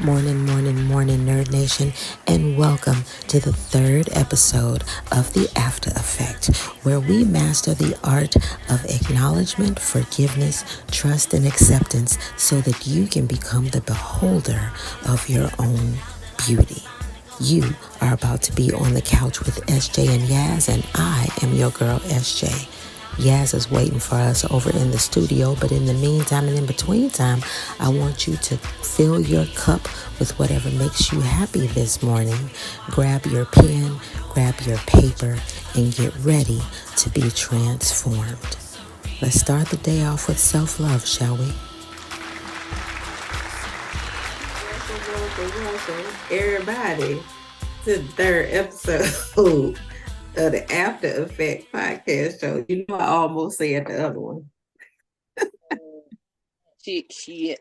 Morning, morning, morning, Nerd Nation, and welcome to the third episode of the AFTA Effect, where we master the art of acknowledgement, forgiveness, trust, and acceptance so that you can become the beholder of your own beauty. You are about to be on the couch with SJ and Yaz, and I am your girl, SJ. Yaz is waiting for us over in the studio, but in the meantime and in between time, I want you to fill your cup with whatever makes you happy this morning. Grab your pen, grab your paper, and get ready to be transformed. Let's start the day off with self-love, shall we? Welcome, everybody, to the third episode of the After Effect podcast show. You know, I almost said the other one. Shit.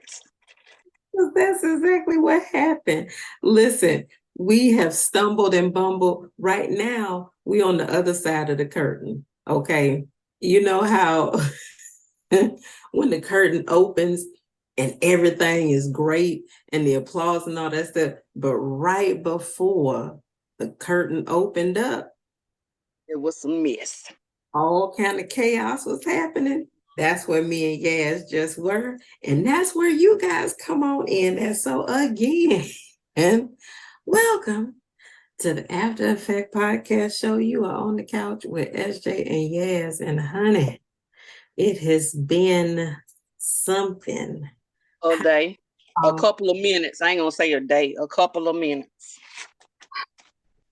That's exactly what happened. Listen, we have stumbled and bumbled. Right now, we on the other side of the curtain. Okay. You know how when the curtain opens and everything is great and the applause and all that stuff, but right before the curtain opened up, it was a mess. All kind of chaos was happening. That's where me and Yaz just were. And that's where you guys come on in. And so again, and welcome to the After Effect podcast show. You are on the couch with SJ and Yaz. And honey, it has been something. A day. A couple of minutes. I ain't gonna say a day, a couple of minutes.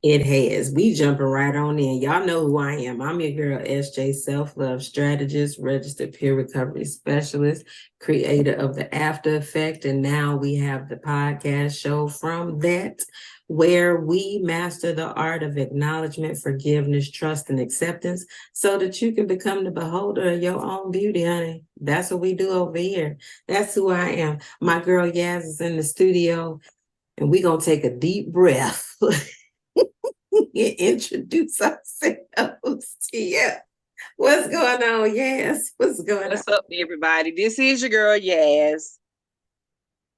It has. We jumping right on in. Y'all know who I am. I'm your girl, SJ, self-love strategist, registered peer recovery specialist, creator of the After Effect. And now we have the podcast show from that, where we master the art of acknowledgement, forgiveness, trust, and acceptance so that you can become the beholder of your own beauty, honey. That's what we do over here. That's who I am. My girl Yaz is in the studio, and we're going to take a deep breath. Introduce ourselves to you. What's going on, Yaz? What's up, everybody? This is your girl, Yaz.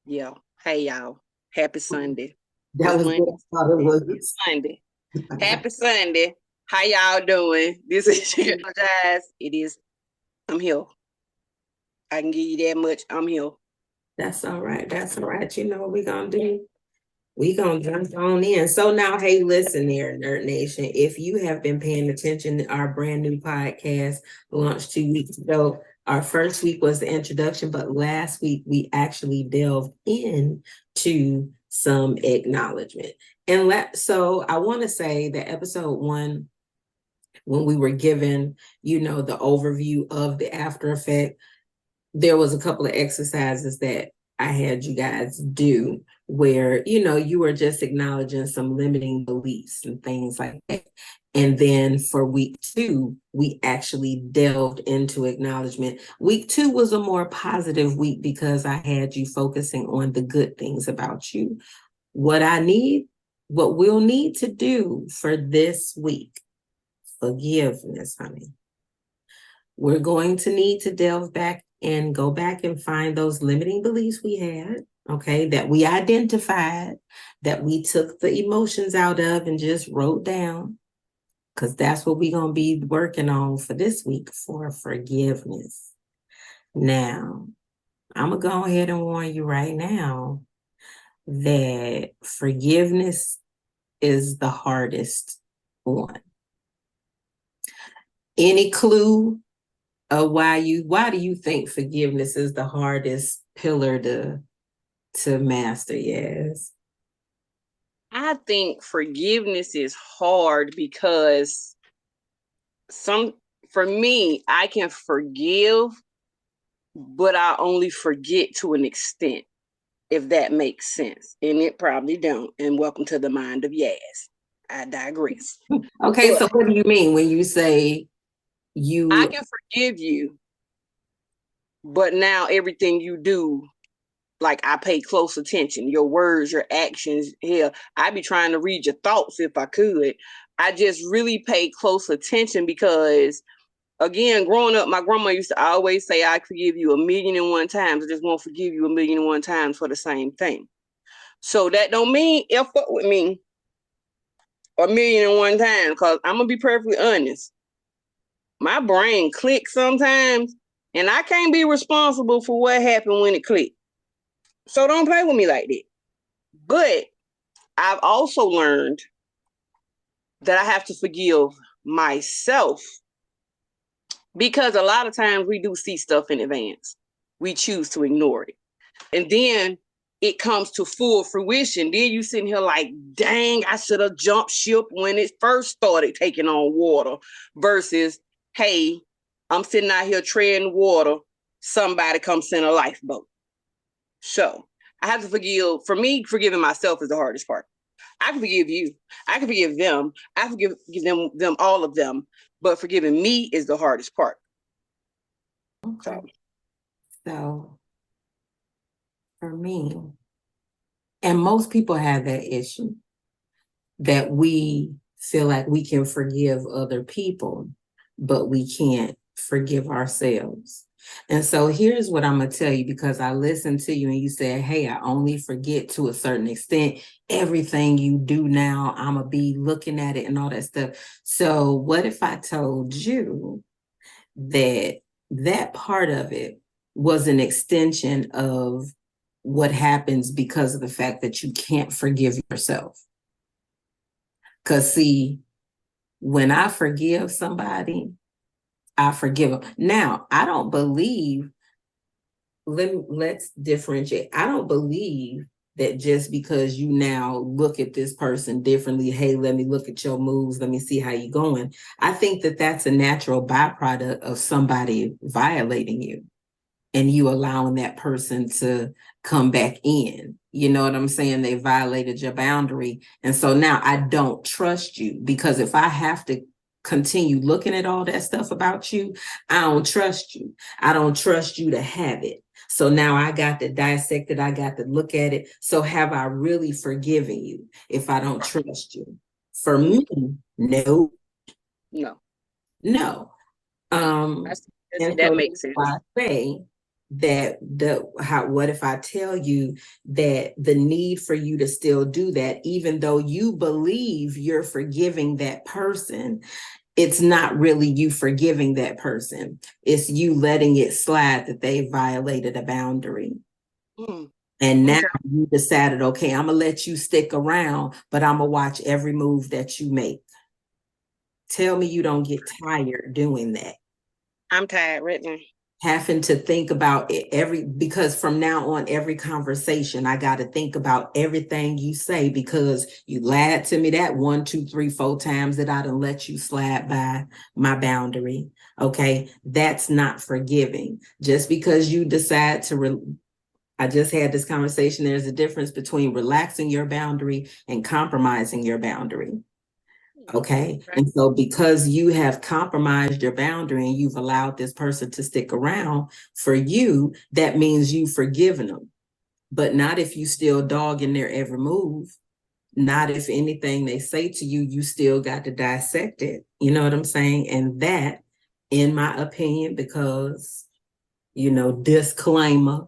Yeah. Hey, y'all. Happy Sunday. That was Monday. What it was. Sunday. Happy Sunday. How y'all doing? This is your girl, Yaz. It is. I'm here. I can give you that much. I'm here. That's all right. That's all right. You know what we're going to do? We're going to jump on in. So now, hey, listen there, Nerd Nation. If you have been paying attention to our brand new podcast launched 2 weeks ago, our first week was the introduction, but last week we actually delved into some acknowledgement. And so I want to say that episode 1, when we were given, the overview of the After Effect, there was a couple of exercises that I had you guys do where, you were just acknowledging some limiting beliefs and things like that. And then for week 2, we actually delved into acknowledgement. Week 2 was a more positive week because I had you focusing on the good things about you. What we'll need to do for this week, forgiveness, honey. We're going to need to delve back and go back and find those limiting beliefs we had, okay, that we identified, that we took the emotions out of and just wrote down, because that's what we're going to be working on for this week for forgiveness. Now, I'm going to go ahead and warn you right now that forgiveness is the hardest one. Any clue why do you think forgiveness is the hardest pillar to master? Yes. I think forgiveness is hard because for me, I can forgive, but I only forget to an extent, if that makes sense. And it probably don't. And welcome to the mind of Yaz. I digress. Okay, so what do you mean when you say I can forgive you, but now everything you do, like I pay close attention, your words, your actions. Hell, I'd be trying to read your thoughts if I could. I just really pay close attention because, again, growing up, my grandma used to always say, I forgive you 1,000,001 times. I just won't forgive you 1,000,001 times for the same thing. So that don't mean he'll fuck with me 1,000,001 times, because I'm gonna be perfectly honest. My brain clicks sometimes, and I can't be responsible for what happened when it clicked. So don't play with me like that. But I've also learned that I have to forgive myself, because a lot of times we do see stuff in advance. We choose to ignore it. And then it comes to full fruition. Then you sitting here like, dang, I should have jumped ship when it first started taking on water, versus, hey, I'm sitting out here treading water. Somebody comes in a lifeboat. So I have to forgive. For me, forgiving myself is the hardest part. I can forgive you. I can forgive them. I can give them all of them. But forgiving me is the hardest part. Okay. So for me, and most people have that issue, that we feel like we can forgive other people, but we can't forgive ourselves. And so here's what I'm going to tell you, because I listened to you and you said, hey, I only forget to a certain extent. Everything you do now, I'm going to be looking at it and all that stuff. So what if I told you that that part of it was an extension of what happens because of the fact that you can't forgive yourself? Because see, when I forgive somebody, I forgive them. Now, I don't believe, let's differentiate. I don't believe that just because you now look at this person differently, hey, let me look at your moves, let me see how you're going. I think that that's a natural byproduct of somebody violating you and you allowing that person to come back in. You know what I'm saying? They violated your boundary. And so now I don't trust you, because if I have to continue looking at all that stuff about you, I don't trust you. I don't trust you to have it. So now I got to dissect it. I got to look at it. So have I really forgiven you if I don't trust you? For me, no. No. No. And that so makes sense. I say that what if I tell you that the need for you to still do that, even though you believe you're forgiving that person, it's not really you forgiving that person. It's you letting it slide that they violated a boundary. And now you decided, okay, I'm gonna let you stick around, but I'm gonna watch every move that you make. Tell me you don't get tired doing that. I'm tired right now. Having to think about it because from now on, every conversation, I got to think about everything you say, because you lied to me that 1, 2, 3, 4 times that I done let you slide by my boundary. Okay. That's not forgiving. Just because you decide to, I just had this conversation. There's a difference between relaxing your boundary and compromising your boundary. Okay. Right. And so because you have compromised your boundary and you've allowed this person to stick around for you, that means you've forgiven them. But not if you still dog in their every move. Not if anything they say to you, you still got to dissect it. You know what I'm saying? And that, in my opinion, because, disclaimer,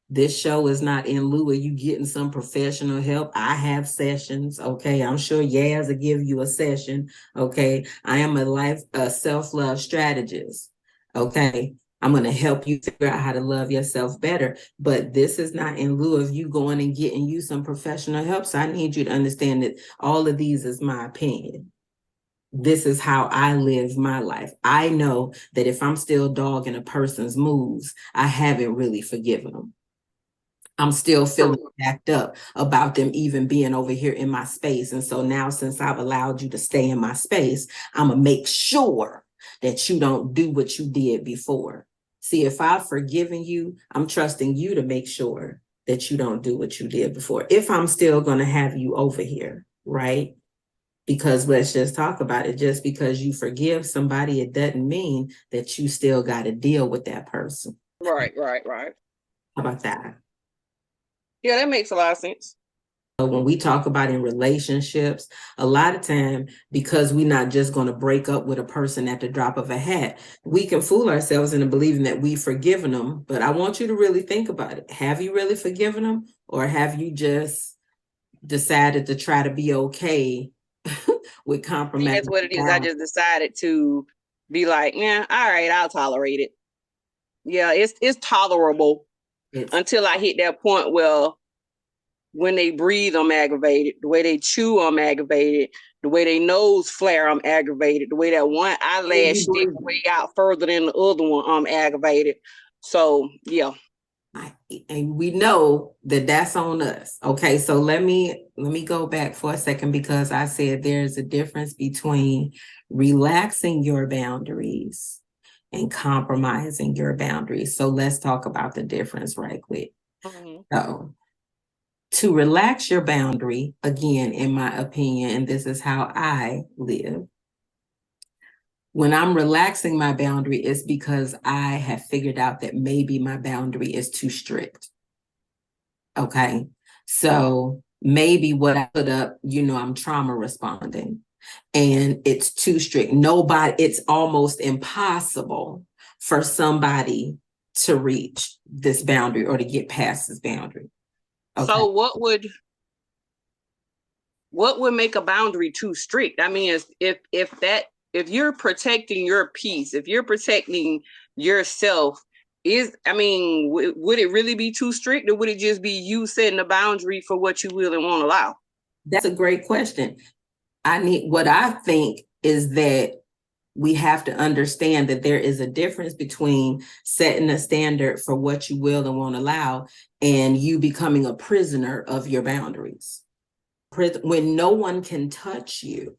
this show is not in lieu of you getting some professional help. I have sessions. Okay. I'm sure Yaz will give you a session. Okay. I am a self-love strategist. Okay. I'm going to help you figure out how to love yourself better. But this is not in lieu of you going and getting you some professional help. So I need you to understand that all of these is my opinion. This is how I live my life. I know that if I'm still dogging a person's moves, I haven't really forgiven them. I'm still feeling backed up about them even being over here in my space. And so now, since I've allowed you to stay in my space, I'm going to make sure that you don't do what you did before. See, if I've forgiven you, I'm trusting you to make sure that you don't do what you did before. If I'm still going to have you over here, right? Because let's just talk about it. Just because you forgive somebody, it doesn't mean that you still got to deal with that person. Right. How about that? Yeah, that makes a lot of sense. When we talk about in relationships, a lot of time, because we're not just going to break up with a person at the drop of a hat, we can fool ourselves into believing that we've forgiven them. But I want you to really think about it. Have you really forgiven them, or have you just decided to try to be okay with compromise. That's what it is. I just decided to be like, yeah, all right, I'll tolerate it. Yeah, it's tolerable until I hit that point where when they breathe, I'm aggravated. The way they chew, I'm aggravated. The way they nose flare, I'm aggravated. The way that one eyelash sticks way out further than the other one, I'm aggravated. So, yeah. And we know that that's on us. Okay, so let me go back for a second, because I said there's a difference between relaxing your boundaries and compromising your boundaries. So let's talk about the difference right quick. Mm-hmm. So to relax your boundary, again, in my opinion, and this is how I live, when I'm relaxing my boundary, it's because I have figured out that maybe my boundary is too strict. Okay, so maybe what I put up, I'm trauma responding, and it's too strict. It's almost impossible for somebody to reach this boundary or to get past this boundary. Okay. So what would make a boundary too strict? I mean, if you're protecting your peace, if you're protecting yourself, would it really be too strict, or would it just be you setting a boundary for what you will and won't allow? That's a great question. What I think is that we have to understand that there is a difference between setting a standard for what you will and won't allow and you becoming a prisoner of your boundaries. When no one can touch you,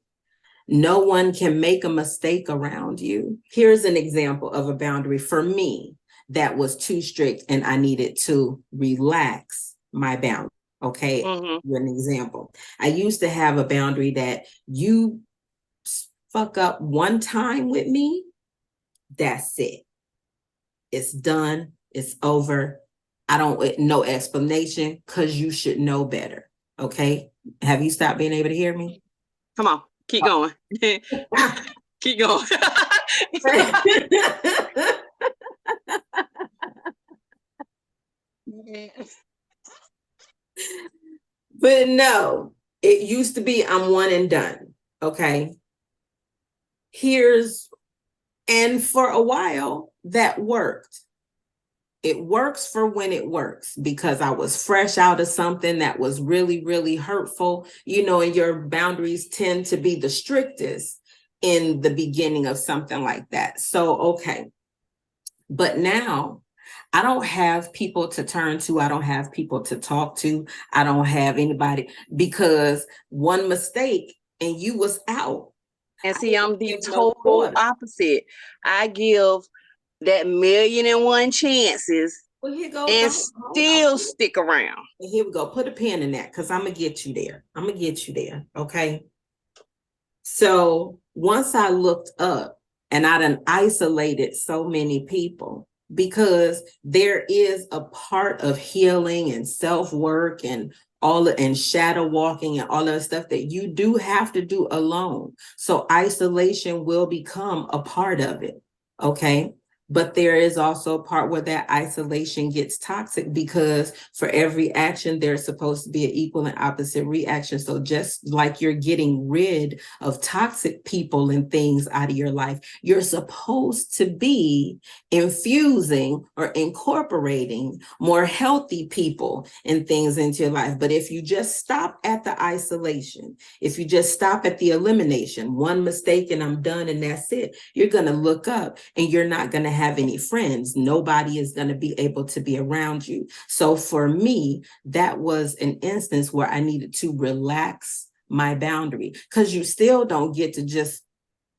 no one can make a mistake around you. Here's an example of a boundary for me that was too strict and I needed to relax my boundary. Okay, mm-hmm. An example. I used to have a boundary that you fuck up one time with me, that's it. It's done. It's over. I don't, no explanation, because you should know better. Okay. Have you stopped being able to hear me? Come on. Keep going. Keep going. But no, it used to be I'm one and done. Okay. And for a while that worked. It works for when it works, because I was fresh out of something that was really, really hurtful, and your boundaries tend to be the strictest in the beginning of something like that. So, okay. But now I don't have people to turn to. I don't have people to talk to. I don't have anybody, because one mistake and you was out. And see, I'm the total opposite. I give that 1,000,001 chances, well, here goes, and still stick around. Here we go. Put a pin in that, because I'm going to get you there. Okay. So once I looked up, and I done isolated so many people, because there is a part of healing and self-work and shadow walking and all that stuff that you do have to do alone. So isolation will become a part of it. Okay. But there is also a part where that isolation gets toxic, because for every action, there's supposed to be an equal and opposite reaction. So just like you're getting rid of toxic people and things out of your life, you're supposed to be infusing or incorporating more healthy people and things into your life. But if you just stop at the isolation, if you just stop at the elimination, one mistake and I'm done and that's it, you're going to look up and you're not going to have any friends. Nobody is going to be able to be around you. So for me, that was an instance where I needed to relax my boundary, because you still don't get to just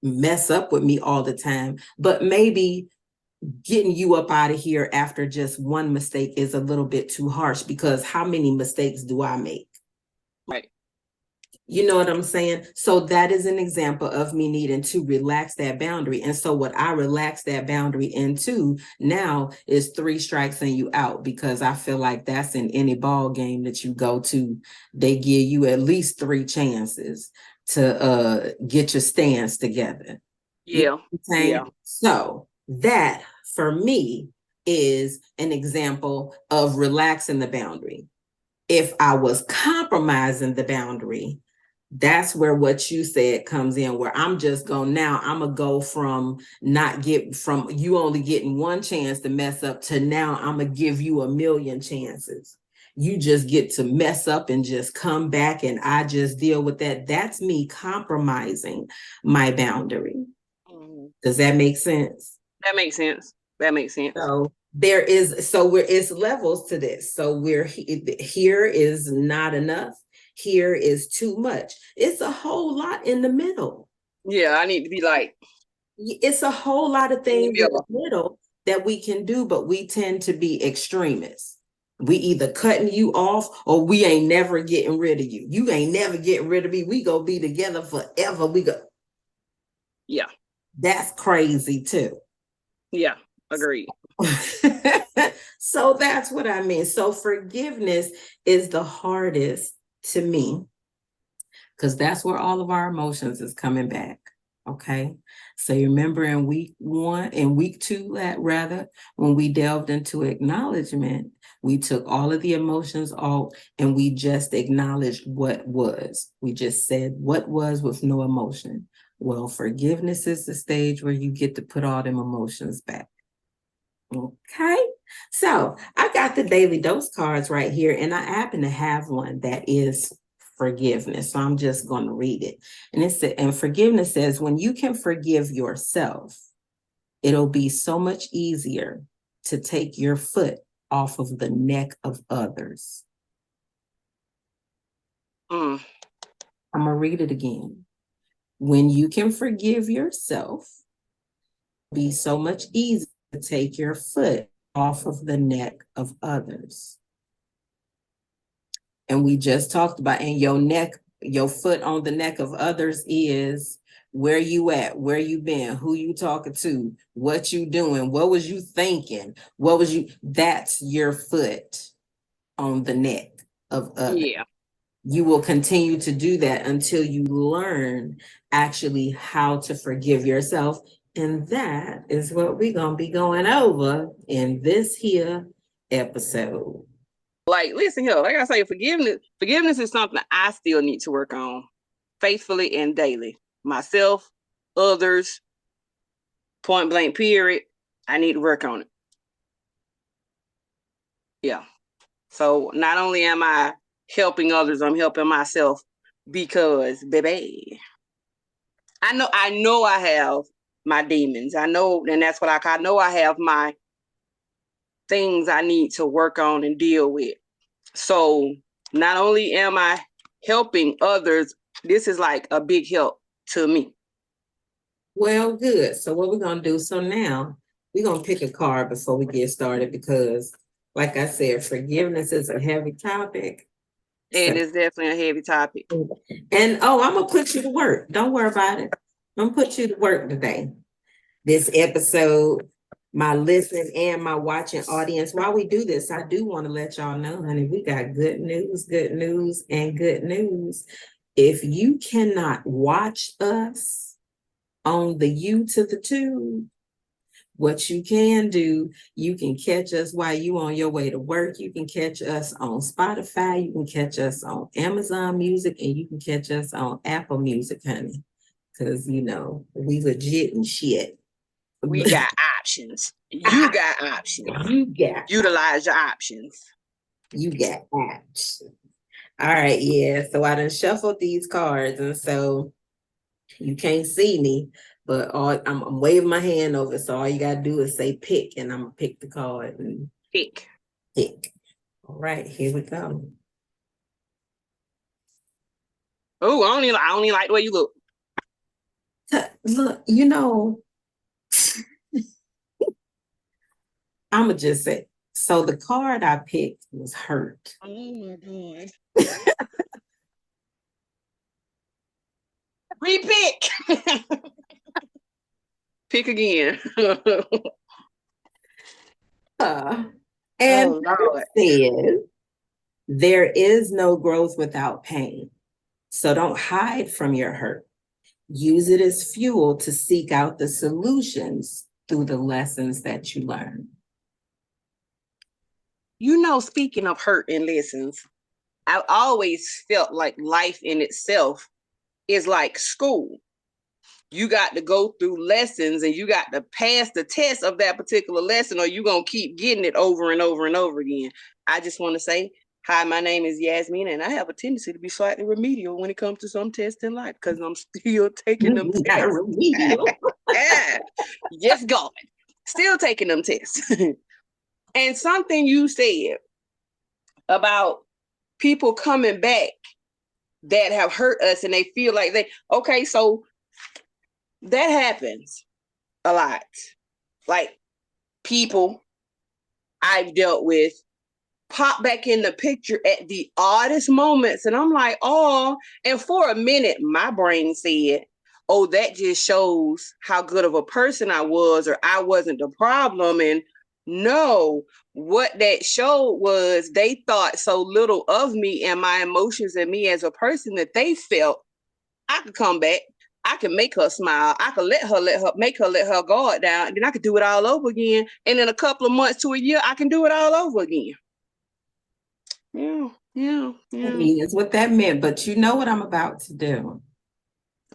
mess up with me all the time. But maybe getting you up out of here after just one mistake is a little bit too harsh, because how many mistakes do I make? Right. You know what I'm saying? So that is an example of me needing to relax that boundary. And so what I relax that boundary into now is 3 strikes and you out, because I feel like that's in any ball game that you go to. They give you at least 3 chances to get your stance together. Yeah. You know what I'm saying? Yeah. So that for me is an example of relaxing the boundary. If I was compromising the boundary, that's where what you said comes in, where I'm just going, now I'm gonna go from you only getting one chance to mess up to now I'm gonna give you 1,000,000 chances. You just get to mess up and just come back and I just deal with that. That's me compromising my boundary. Does that make sense? That makes sense. That makes sense. So it's levels to this. So here is not enough. Here is too much. It's a whole lot in the middle. Yeah, I need to be like. It's a whole lot of things in the middle that we can do, but we tend to be extremists. We either cutting you off or we ain't never getting rid of you. You ain't never getting rid of me. We gonna be together forever. Yeah. That's crazy too. Yeah, agreed. So that's what I mean. So forgiveness is the hardest to me because that's where all of our emotions is coming back. Okay. So you remember in week 2, rather, when we delved into acknowledgement, we took all of the emotions off and we just acknowledged what was. We just said what was with no emotion. Well, forgiveness is the stage where you get to put all them emotions back. Okay, so I got the daily dose cards right here, and I happen to have one that is forgiveness. So I'm just going to read it. And forgiveness says, when you can forgive yourself, it'll be so much easier to take your foot off of the neck of others. I'm going to read it again. When you can forgive yourself, it'll be so much easier to take your foot off of the neck of others. And we just talked about, and your foot on the neck of others is where you at, where you been, who you talking to, what you doing, what was you thinking, that's your foot on the neck of others. Yeah. You will continue to do that until you learn actually how to forgive yourself. And that is what we're going to be going over in this here episode. Like, listen here, like I say, forgiveness is something I still need to work on faithfully and daily. Myself, others, point blank, period. I need to work on it. Yeah. So not only am I helping others, I'm helping myself because, baby, I know I have my demons. I know, and that's what I know I have my things I need to work on and deal with. So not only am I helping others, this is like a big help to me. Well, good. So what we're going to do, so now we're going to pick a card before we get started because, like I said, forgiveness is a heavy topic. It is definitely a heavy topic. And, I'm going to put you to work. Don't worry about it. I'm going to put you to work today. This episode, my listening and my watching audience, while we do this, I do want to let y'all know, honey, we got good news, and good news. If you cannot watch us on the U to the tube, what you can do, you can catch us while you on your way to work. You can catch us on Spotify. You can catch us on Amazon Music, and you can catch us on Apple Music, honey. Because, we legit and shit. We got options. You got options. Utilize your options. You got options. All right, yeah. So I done shuffled these cards, and so you can't see me, but I'm waving my hand over. So all you gotta do is say pick, and I'm gonna pick the card and pick. All right, here we go. Oh, I don't even like the way you look. Look, I'ma just say. So the card I picked was hurt. Oh my God. Repick. Pick again. And it says, there is no growth without pain. So don't hide from your hurt. Use it as fuel to seek out the solutions through the lessons that you learn. Speaking of hurt and lessons, I've always felt like life in itself is like school. You got to go through lessons and you got to pass the test of that particular lesson, or you're going to keep getting it over and over and over again. I just want to say, hi, my name is Yasmin, and I have a tendency to be slightly remedial when it comes to some tests in life because I'm still taking them tests. Remedial. Just going. Still taking them tests. And something you said about people coming back that have hurt us and they feel like okay, so that happens a lot. Like, people I've dealt with pop back in the picture at the oddest moments. And I'm like, oh, and for a minute, my brain said, oh, that just shows how good of a person I was, or I wasn't the problem. And no, what that showed was they thought so little of me and my emotions and me as a person that they felt I could come back. I can make her smile. I could make her let her guard down. And then I could do it all over again. And in a couple of months to a year, I can do it all over again. Yeah. I mean, it's what that meant, but you know what I'm about to do.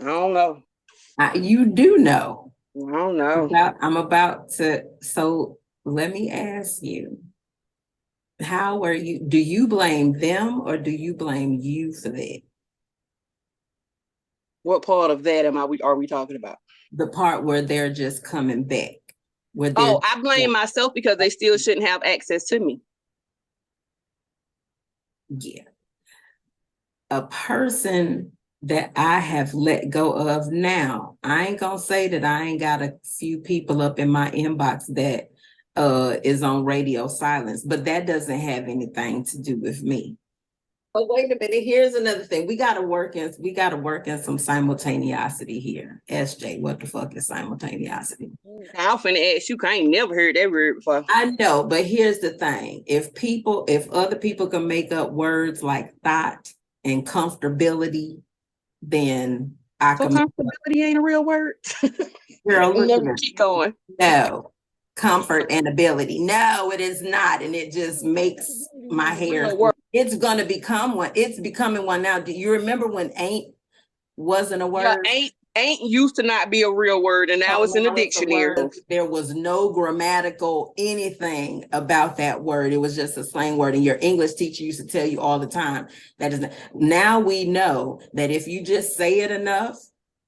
I don't know. You do know. I don't know. I'm about to. So let me ask you, how are you? Do you blame them or do you blame you for that? What part of that are we talking about? The part where they're just coming back. I blame myself because they still shouldn't have access to me. Yeah. A person that I have let go of now, I ain't gonna say that I ain't got a few people up in my inbox that is on radio silence, but that doesn't have anything to do with me. But wait a minute, here's another thing. We gotta work in some simultaneity here. SJ, what the fuck is simultaneity? I finna ask you, I ain't never heard that word before. I know, but here's the thing. If other people can make up words like thought and comfortability, then I can. Comfortability ain't a real word. Girl, never keep going. No, comfort and ability. No, it is not, and it just makes my hair. It's gonna become one. It's becoming one now. Do you remember when "ain't" wasn't a word? Yeah, ain't used to not be a real word, and now it's in the dictionary. There was no grammatical anything about that word. It was just a slang word, and your English teacher used to tell you all the time that is not. Now we know that if you just say it enough,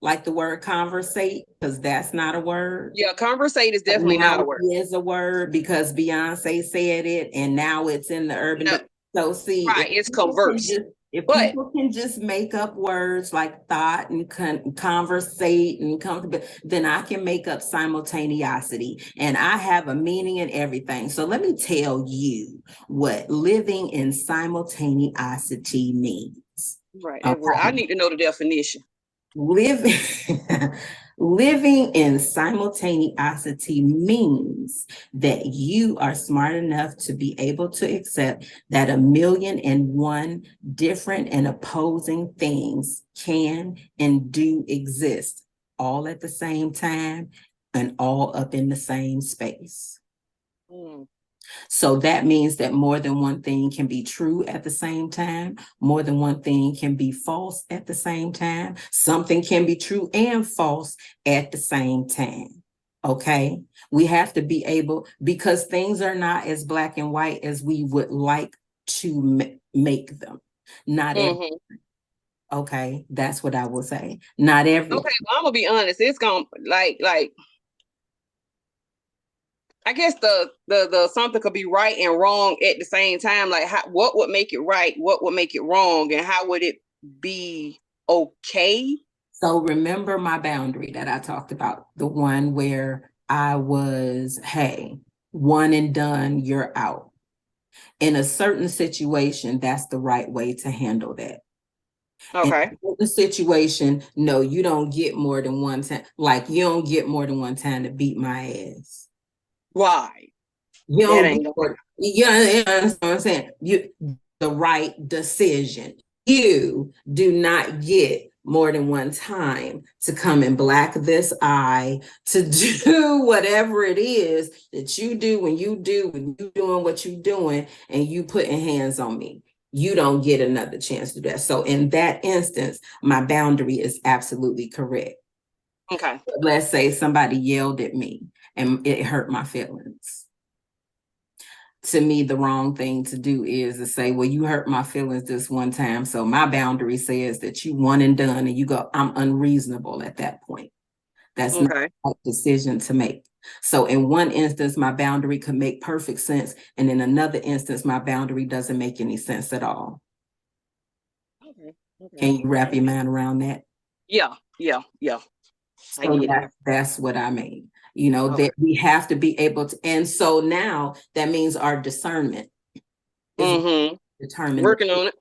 like the word conversate, because that's not a word. Yeah, conversate is definitely not a word. It is a word because Beyonce said it, and now it's in the urban. No. So see, right, it's converse. If people can just make up words like thought and conversate and comfortable, then I can make up simultaneity, and I have a meaning in everything. So let me tell you what living in simultaneity means. Right, okay. I need to know the definition. Living in simultaneity means that you are smart enough to be able to accept that 1,000,001 different and opposing things can and do exist all at the same time and all up in the same space. So that means that more than one thing can be true at the same time. More than one thing can be false at the same time. Something can be true and false at the same time. Okay. We have to be able, because things are not as black and white as we would like to make them. Not everything. Okay. That's what I will say. Not everything. Okay. Well, I'm going to be honest. It's going to like, I guess the something could be right and wrong at the same time. Like, what would make it right? What would make it wrong? And how would it be okay? So remember my boundary that I talked about, the one where I was, hey, one and done, you're out. In a certain situation, that's the right way to handle that. Okay. In the situation, no, you don't get more than one time. Like, you don't get more than one time to beat my ass. Why? You don't understand what I'm saying? The right decision. You do not get more than one time to come and black this eye, to do whatever it is that you do when you doing what you're doing and you putting hands on me. you don't get another chance to do that. So in that instance, my boundary is absolutely correct. Okay. Let's say somebody yelled at me and it hurt my feelings. To me, the wrong thing to do is to say, well, you hurt my feelings this one time. So my boundary says that you one and done, and you go, I'm unreasonable at that point. That's not a decision to make. So in one instance, my boundary could make perfect sense. And in another instance, my boundary doesn't make any sense at all. Okay. Can you wrap your mind around that? Yeah. So that's what I mean. You know, that we have to be able to, and so now that means our discernment is determined. Working on it.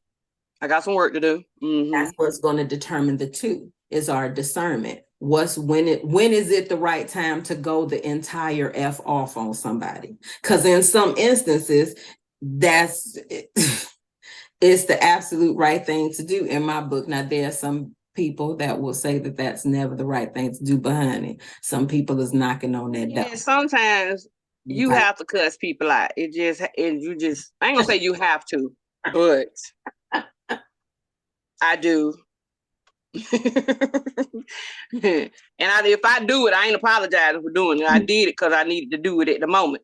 I got some work to do. That's what's going to determine the two, is our discernment. When is it the right time to go the entire F off on somebody? Because in some instances, that's it's the absolute right thing to do in my book. Now, there are some people that will say that that's never the right thing to do, but honey, some people is knocking on that door. Sometimes you have to cuss people out. I ain't gonna say you have to, but I do. And if I do it, I ain't apologizing for doing it. I did it because I needed to do it at the moment.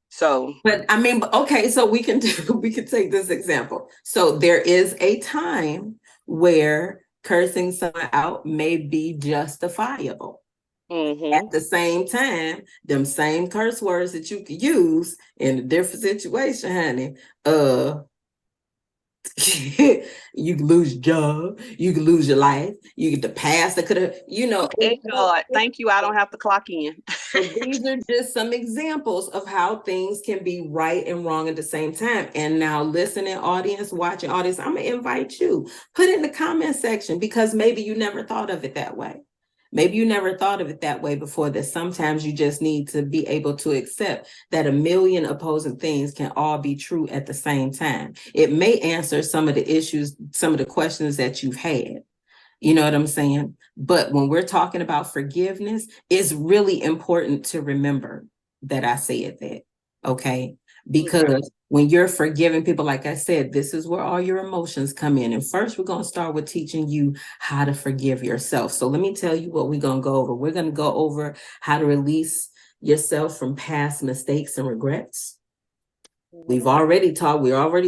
So, but I mean, okay, so we can take this example. So there is a time where cursing someone out may be justifiable. At the same time, them same curse words that you could use in a different situation, honey, you could lose your job, you could lose your life, you get the past that could have, Thank God. Thank you. I don't have to clock in. So these are just some examples of how things can be right and wrong at the same time. And now, listening audience, watching audience, I'm gonna invite you, put it in the comment section, because maybe you never thought of it that way. Maybe you never thought of it that way before, that sometimes you just need to be able to accept that a million opposing things can all be true at the same time. It may answer some of the issues, some of the questions that you've had. You know what I'm saying? But when we're talking about forgiveness, it's really important to remember that I said that, okay? Because when you're forgiving people, like I said, this is where all your emotions come in. And first, we're going to start with teaching you how to forgive yourself. So let me tell you what we're going to go over. We're going to go over how to release yourself from past mistakes and regrets. We're already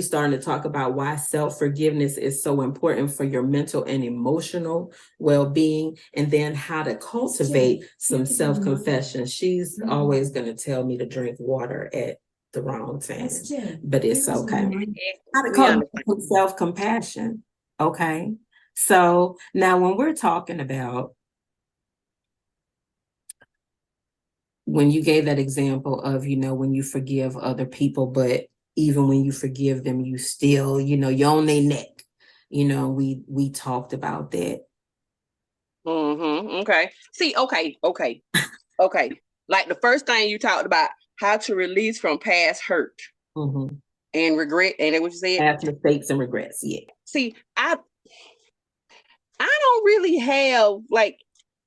starting to talk about why self-forgiveness is so important for your mental and emotional well-being, and then how to cultivate some self-confession. She's always going to tell me to drink water at the wrong time, but it's okay. How to cultivate some self-compassion. Okay. So now when we're talking about, when you gave that example of, when you forgive other people, but even when you forgive them, you still, you're on their neck. We talked about that. Okay. See, okay. Like the first thing you talked about, how to release from past hurt and regret. And that what you said? Past mistakes and regrets, yeah. See, I don't really have,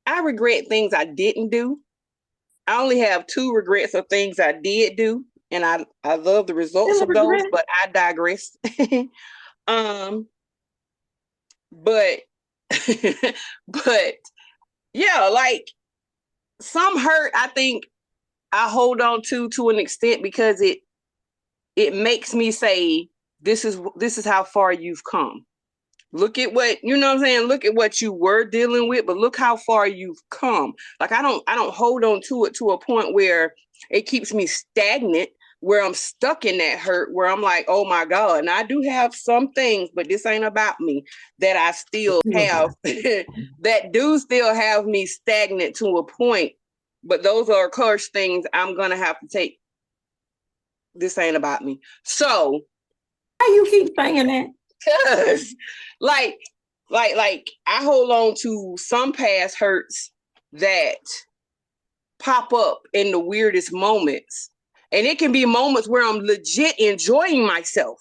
I regret things I didn't do. I only have 2 regrets of things I did do, and I love the results of those, but I digress. But yeah, like some hurt, I think I hold on to an extent, because it makes me say, this is how far you've come. Look at what, you know what I'm saying? Look at what you were dealing with, but look how far you've come. Like I don't hold on to it to a point where it keeps me stagnant, where I'm stuck in that hurt, where I'm like, oh my God. And I do have some things, but this ain't about me, that I still have, that do still have me stagnant to a point. But those are, of course, things I'm going to have to take. This ain't about me. So. Why you keep saying that? Because like I hold on to some past hurts that pop up in the weirdest moments. And it can be moments where I'm legit enjoying myself.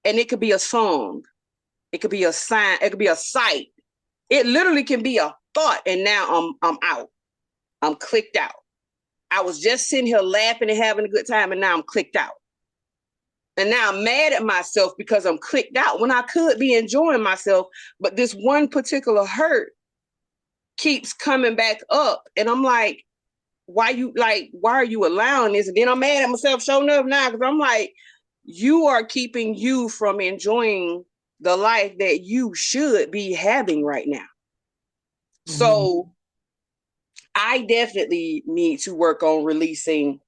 And it could be a song. It could be a sign. It could be a sight. It literally can be a thought. And now I'm out. I'm clicked out. I was just sitting here laughing and having a good time, and now I'm clicked out. And now I'm mad at myself because I'm clicked out when I could be enjoying myself. But this one particular hurt keeps coming back up. And I'm like, why are you allowing this? And then I'm mad at myself showing up now because I'm like, you are keeping you from enjoying the life that you should be having right now. Mm-hmm. So I definitely need to work on releasing.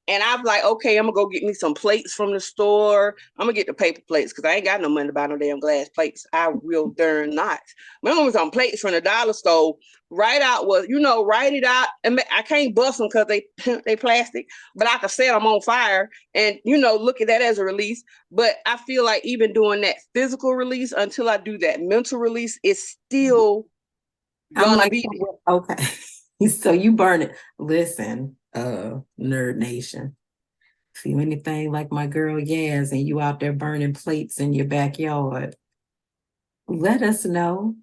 And I'm like, okay, I'm gonna go get me some plates from the store. I'm gonna get the paper plates because I ain't got no money to buy no damn glass plates. I will darn not. But I'm gonna get some plates from the dollar store. Write it out. And I can't bust them because they plastic, but I can set them on fire and look at that as a release. But I feel like even doing that physical release until I do that mental release is still gonna be okay. So you burn it. Listen, Nerd Nation. If you anything like my girl Yaz and you out there burning plates in your backyard, let us know.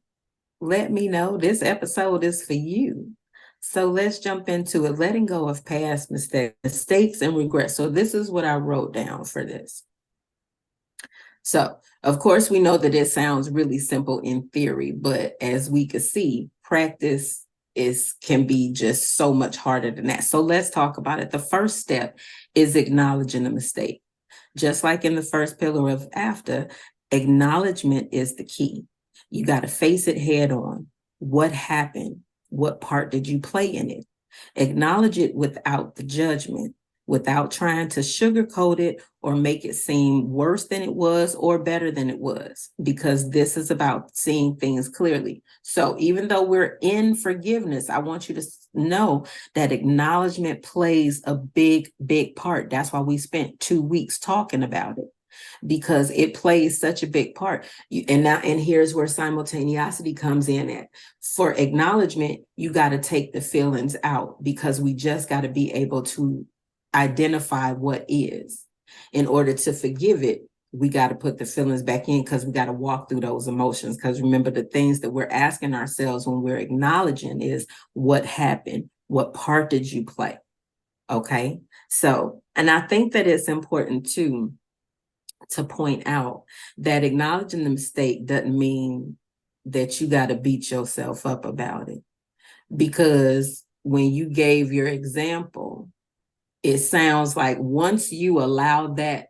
Let me know. This episode is for you. So let's jump into it. Letting go of past mistakes and regrets. So this is what I wrote down for this. So, of course, we know that it sounds really simple in theory, but as we could see, practice can be just so much harder than that. So let's talk about it. The first step is acknowledging the mistake. Just like in the first pillar of AFTA, acknowledgement is the key. You got to face it head on. What happened? What part did you play in it? Acknowledge it without the judgment, without trying to sugarcoat it or make it seem worse than it was or better than it was, because this is about seeing things clearly. So even though we're in forgiveness, I want you to know that acknowledgement plays a big, big part. That's why we spent 2 weeks talking about it, because it plays such a big part. And here's where simultaneity comes in at. For acknowledgement, you got to take the feelings out, because we just got to be able to identify what is. In order to forgive it, we got to put the feelings back in, because we got to walk through those emotions. Because remember, the things that we're asking ourselves when we're acknowledging is what happened? What part did you play? Okay. So, and I think that it's important too, to point out that acknowledging the mistake doesn't mean that you got to beat yourself up about it. Because when you gave your example, it sounds like once you allow that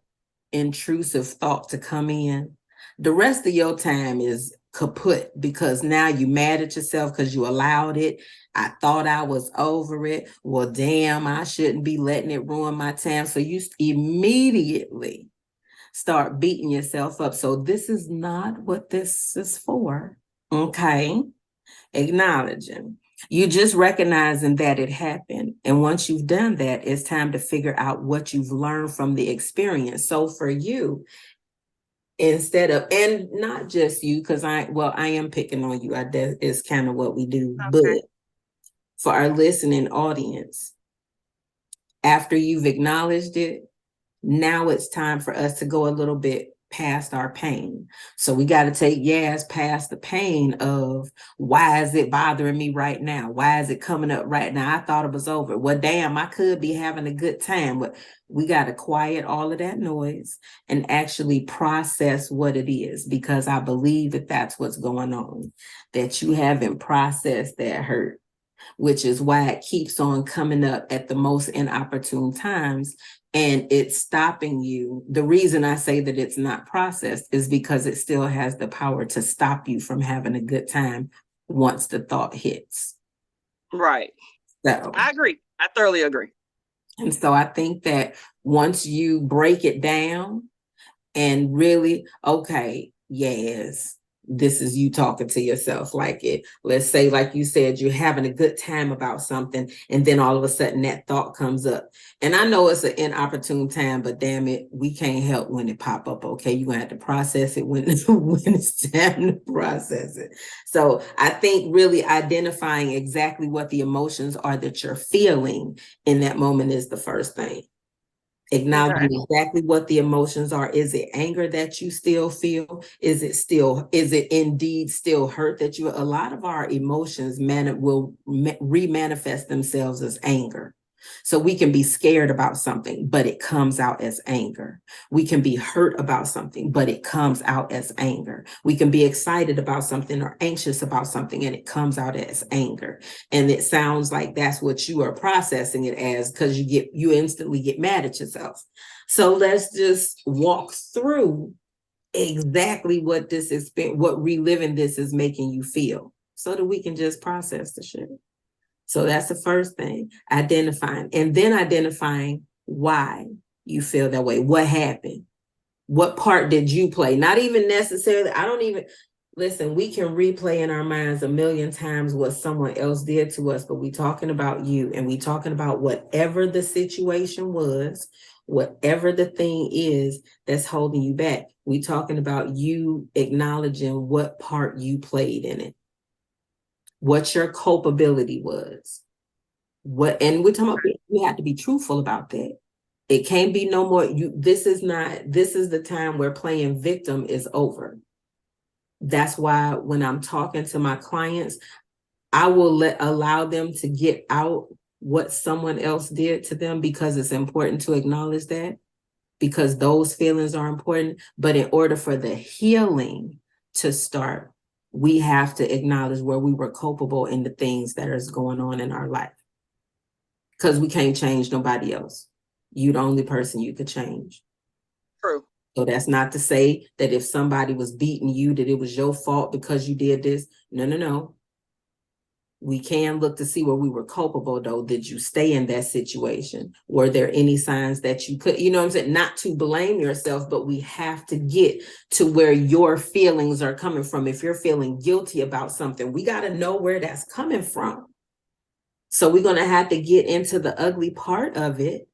intrusive thought to come in, the rest of your time is kaput, because now you're mad at yourself because you allowed it. I thought I was over it. Well, damn, I shouldn't be letting it ruin my time. So you immediately start beating yourself up. So this is not what this is for. Okay. Acknowledging. You just recognizing that it happened. And once you've done that, it's time to figure out what you've learned from the experience. So for you, instead of, and not just you, because I am picking on you. That is kind of what we do. Okay. But for our listening audience, after you've acknowledged it, now it's time for us to go a little bit past our pain. So we got to take past the pain of, why is it bothering me right now? Why is it coming up right now? I thought it was over. Well, damn, I could be having a good time. But we got to quiet all of that noise and actually process what it is, because I believe that that's what's going on, that you haven't processed that hurt, which is why it keeps on coming up at the most inopportune times. And it's stopping you. The reason I say that it's not processed is because it still has the power to stop you from having a good time once the thought hits. Right. So I agree. I thoroughly agree. And so I think that once you break it down and really, okay, yes, this is you talking to yourself. Like it, let's say, like you said, you're having a good time about something, and then all of a sudden that thought comes up. And I know it's an inopportune time, but damn it, we can't help when it pop up. Okay, you're gonna have to process it when it's time to process it. So I think really identifying exactly what the emotions are that you're feeling in that moment is the first thing. Acknowledging exactly what the emotions are. Is it anger that you still feel? Is it indeed still hurt that you? A lot of our emotions will re-manifest themselves as anger. So we can be scared about something, but it comes out as anger. We can be hurt about something, but it comes out as anger. We can be excited about something or anxious about something, and it comes out as anger. And it sounds like that's what you are processing it as, because you instantly get mad at yourself. So let's just walk through exactly what this is, what reliving this is making you feel, so that we can just process the shit. So that's the first thing, identifying, and then identifying why you feel that way. What happened? What part did you play? Not even necessarily, I don't even, listen, we can replay in our minds a million times what someone else did to us, but we talking about you, and we talking about whatever the situation was, whatever the thing is that's holding you back. We talking about you acknowledging what part you played in it, what your culpability was. And we're talking about, we have to be truthful about that. It can't be no more. This is the time where playing victim is over. That's why when I'm talking to my clients, I will allow them to get out what someone else did to them, because it's important to acknowledge that, because those feelings are important. But in order for the healing to start, we have to acknowledge where we were culpable in the things that is going on in our life. Because we can't change nobody else. You the only person you could change. True. So that's not to say that if somebody was beating you, that it was your fault because you did this. No. We can look to see where we were culpable, though. Did you stay in that situation? Were there any signs that you could, you know what I'm saying? Not to blame yourself, but we have to get to where your feelings are coming from. If you're feeling guilty about something, we got to know where that's coming from. So we're going to have to get into the ugly part of it,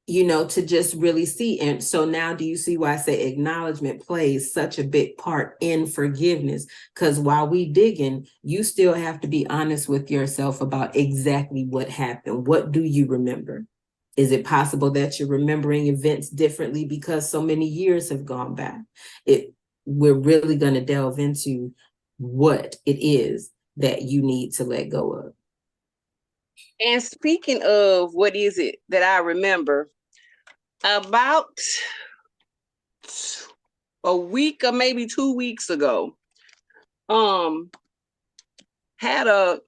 to just really see. And so now, do you see why I say acknowledgement plays such a big part in forgiveness? Because while we digging, you still have to be honest with yourself about exactly what happened. What do you remember? Is it possible that you're remembering events differently because so many years have gone by? We're really going to delve into what it is that you need to let go of. And speaking of what is it that I remember, about a week or maybe 2 weeks ago, had a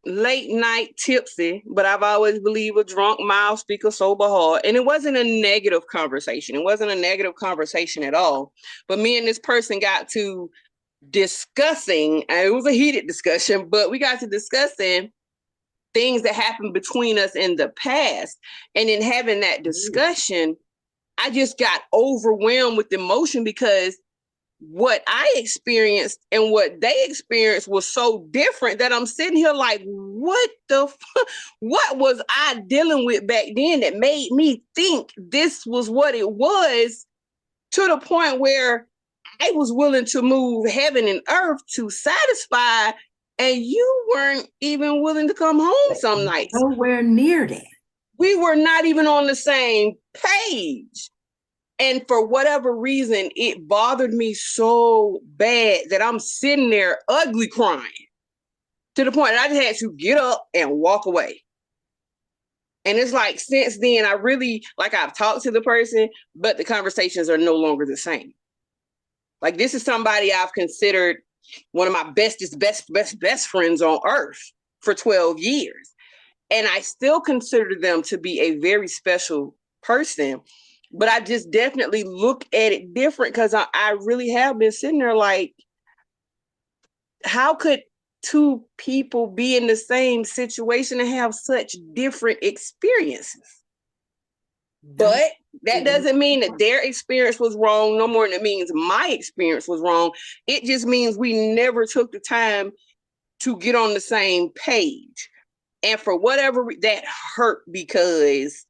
late night tipsy, but I've always believed a drunk mouth speak a sober heart. And it wasn't a negative conversation. It wasn't a negative conversation at all. But me and this person got to discussing, and it was a heated discussion, but we got to discussing things that happened between us in the past. And in having that discussion, I just got overwhelmed with emotion, because what I experienced and what they experienced was so different that I'm sitting here like, what was I dealing with back then that made me think this was what it was, to the point where I was willing to move heaven and earth to satisfy, and you weren't even willing to come home some nights. Nowhere near that. We were not even on the same page. And for whatever reason, it bothered me so bad that I'm sitting there ugly crying, to the point that I just had to get up and walk away. And it's like, since then, I really, like, I've talked to the person, but the conversations are no longer the same. Like, this is somebody I've considered one of my best friends on earth for 12 years. And I still consider them to be a very special person. But I just definitely look at it different, because I really have been sitting there like, how could two people be in the same situation and have such different experiences? But that doesn't mean that their experience was wrong, no more than it means my experience was wrong. It just means we never took the time to get on the same page. And for whatever, that hurt, because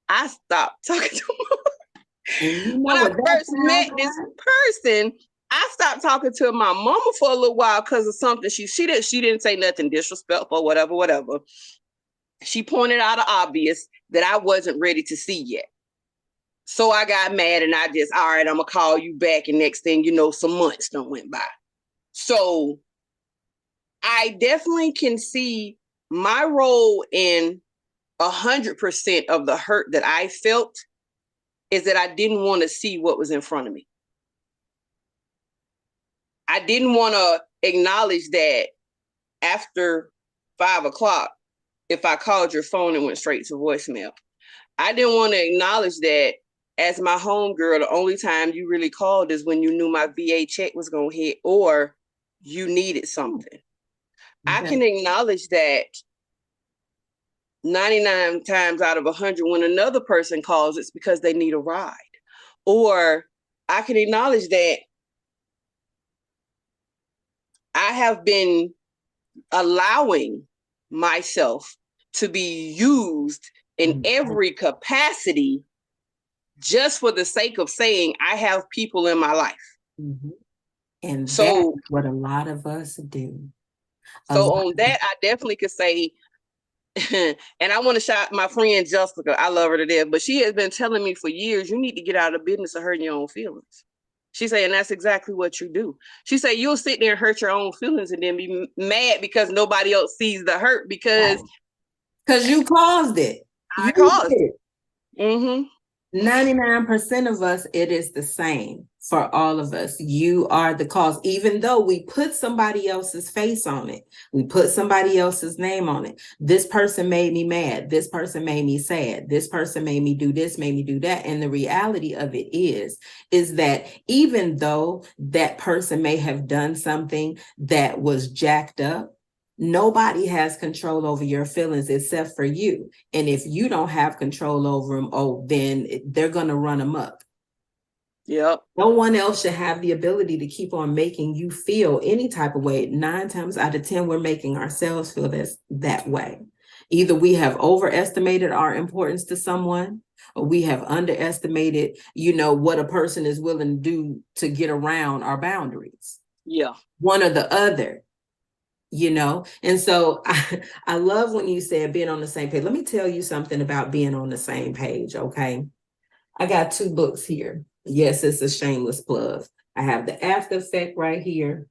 I stopped talking to them. When I first met this person, I stopped talking to my mama for a little while because of something she didn't say nothing disrespectful, whatever. She pointed out the obvious that I wasn't ready to see yet. So I got mad, and I just, all right, I'm gonna call you back. And next thing you know, some months done went by. So I definitely can see my role in 100% of the hurt that I felt is that I didn't want to see what was in front of me. I didn't want to acknowledge that after 5 o'clock, if I called your phone and went straight to voicemail. I didn't want to acknowledge that as my homegirl, the only time you really called is when you knew my VA check was going to hit or you needed something. I can acknowledge that 99 times out of 100 when another person calls, it's because they need a ride. Or I can acknowledge that I have been allowing myself to be used in every capacity just for the sake of saying I have people in my life. Mm-hmm. And so that's what a lot of us do. So on that, I definitely could say, and I want to shout my friend Jessica. I love her to death, but she has been telling me for years, you need to get out of the business of hurting your own feelings. She said, and that's exactly what you do. She said, you'll sit there and hurt your own feelings and then be mad because nobody else sees the hurt because you caused it. I caused it. 99% of us, it is the same for all of us. You are the cause, even though we put somebody else's face on it. We put somebody else's name on it. This person made me mad. This person made me sad. This person made me do this, made me do that. And the reality of it is that even though that person may have done something that was jacked up, nobody has control over your feelings except for you. And if you don't have control over them, then they're going to run amok. Yep. No one else should have the ability to keep on making you feel any type of way. 9 times out of 10, we're making ourselves feel that way. Either we have overestimated our importance to someone, or we have underestimated, what a person is willing to do to get around our boundaries. Yeah. One or the other. And so I love when you said being on the same page. Let me tell you something about being on the same page, okay? I got 2 books here. Yes, it's a shameless plug. I have the AFTA Effect right here,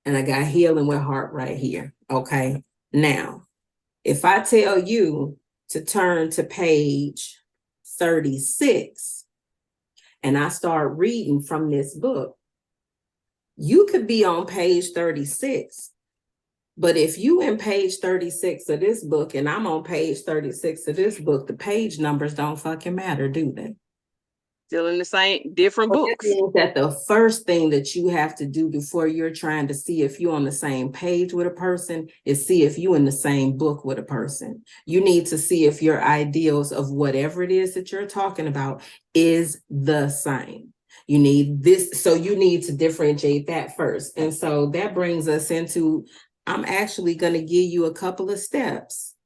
and I got Healing with Heart right here, okay? Now, if I tell you to turn to page 36, and I start reading from this book, you could be on page 36. But if you in page 36 of this book and I'm on page 36 of this book, the page numbers don't fucking matter, do they? Still in the same different books. That means that the first thing that you have to do before you're trying to see if you're on the same page with a person is see if you're in the same book with a person. You need to see if your ideals of whatever it is that you're talking about is the same. You need this, so you need to differentiate that first. And so that brings us into, I'm actually going to give you a couple of steps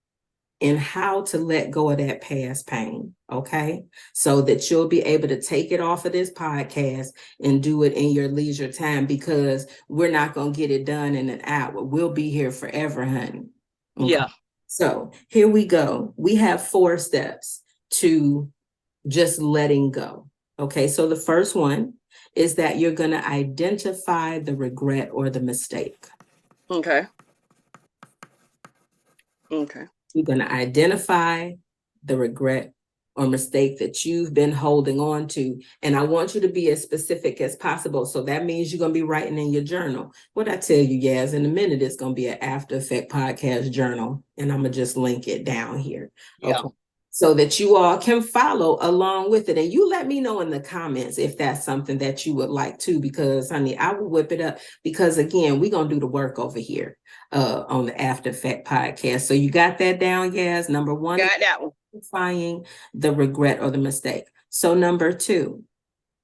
in how to let go of that past pain, okay? So that you'll be able to take it off of this podcast and do it in your leisure time, because we're not going to get it done in an hour. We'll be here forever, honey. Okay? Yeah. So here we go. We have 4 steps to just letting go. Okay, so the first one is that you're going to identify the regret or the mistake. Okay. You're going to identify the regret or mistake that you've been holding on to. And I want you to be as specific as possible. So that means you're going to be writing in your journal. What I tell you, Yaz, in a minute, it's going to be an After Effect podcast journal. And I'm going to just link it down here. Yeah. Okay. So that you all can follow along with it. And you let me know in the comments if that's something that you would like to, because honey, I will whip it up, because again, we're going to do the work over here on the After Effect podcast. So you got that down, Yaz? Number 1. Got that one. Identifying the regret or the mistake. So number 2,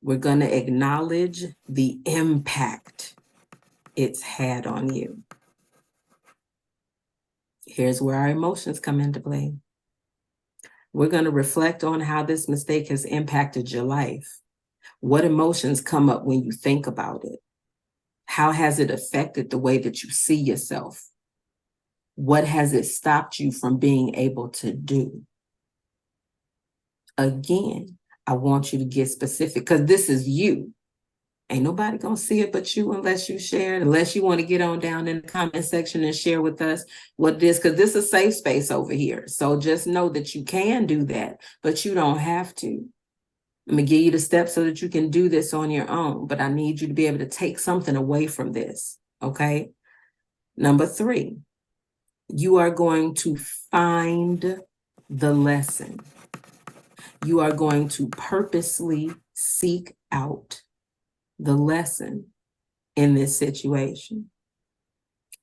we're going to acknowledge the impact it's had on you. Here's where our emotions come into play. We're going to reflect on how this mistake has impacted your life. What emotions come up when you think about it? How has it affected the way that you see yourself? What has it stopped you from being able to do? Again, I want you to get specific, because this is you. Ain't nobody gonna see it but you unless you share it, unless you want to get on down in the comment section and share with us what it is, because this is a safe space over here. So just know that you can do that, but you don't have to. I'm gonna give you the steps so that you can do this on your own, but I need you to be able to take something away from this, okay? Number 3, you are going to find the lesson. You are going to purposely seek out the lesson in this situation.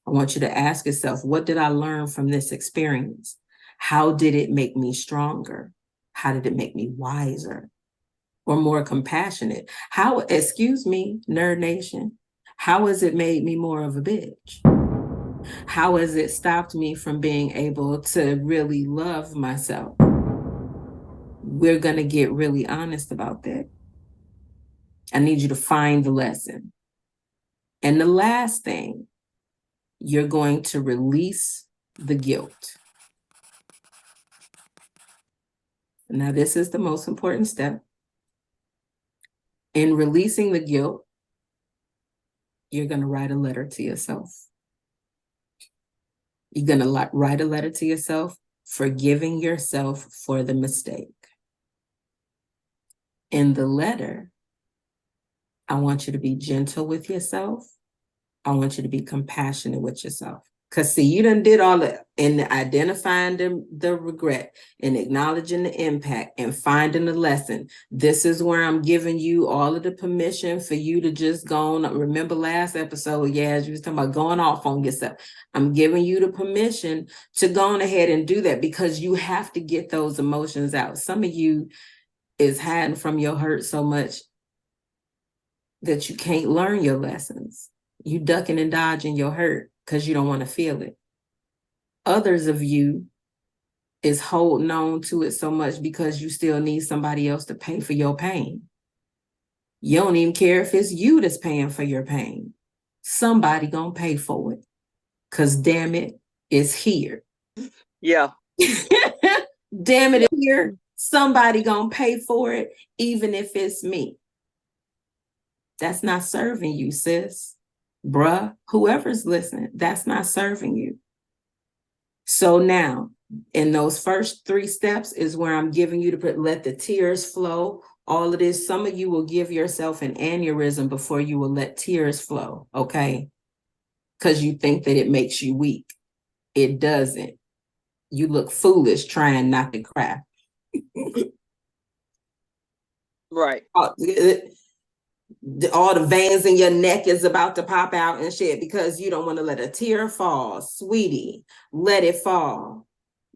I want you to ask yourself, what did I learn from this experience? How did it make me stronger? How did it make me wiser or more compassionate? How, excuse me, Nerd Nation, how has it made me more of a bitch? How has it stopped me from being able to really love myself? We're going to get really honest about that. I need you to find the lesson. And the last thing, you're going to release the guilt. Now, this is the most important step. In releasing the guilt, you're going to write a letter to yourself. You're going to write a letter to yourself, forgiving yourself for the mistake. In the letter, I want you to be gentle with yourself. I want you to be compassionate with yourself. Because see, you done did all that in identifying the regret and acknowledging the impact and finding the lesson. This is where I'm giving you all of the permission for you to just go on. Remember last episode, as you was talking about going off on yourself. I'm giving you the permission to go on ahead and do that because you have to get those emotions out. Some of you is hiding from your hurt so much that you can't learn your lessons. You ducking and dodging your hurt because you don't want to feel it. Others of you is holding on to it so much because you still need somebody else to pay for your pain. You don't even care if it's you that's paying for your pain. Somebody gonna pay for it. Because damn it, it's here. Yeah. Damn it, it's here. Somebody gonna pay for it, even if it's me. That's not serving you, sis. Bruh, whoever's listening, that's not serving you. So now, in those first 3 steps is where I'm giving you to let the tears flow. All of this, some of you will give yourself an aneurysm before you will let tears flow, okay? Because you think that it makes you weak. It doesn't. You look foolish trying not to cry. Right. All the veins in your neck is about to pop out and shit because you don't want to let a tear fall. Sweetie, let it fall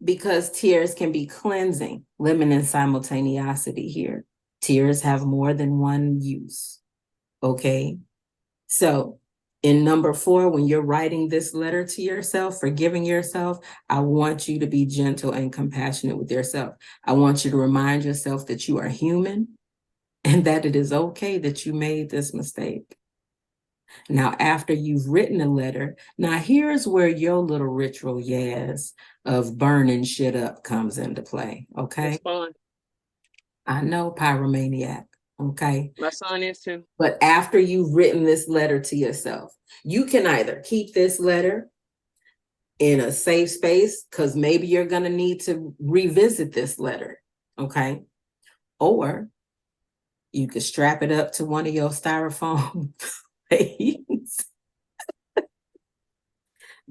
because tears can be cleansing. Limiting simultaneity here. Tears have more than one use. Okay. So in number 4, when you're writing this letter to yourself, forgiving yourself, I want you to be gentle and compassionate with yourself. I want you to remind yourself that you are human and that it is okay that you made this mistake. Now, after you've written a letter, now here's where your little ritual, of burning shit up comes into play, okay? It's fun. I know, pyromaniac, okay? My son is too. But after you've written this letter to yourself, you can either keep this letter in a safe space, because maybe you're going to need to revisit this letter, okay? Or you could strap it up to one of your styrofoam plates,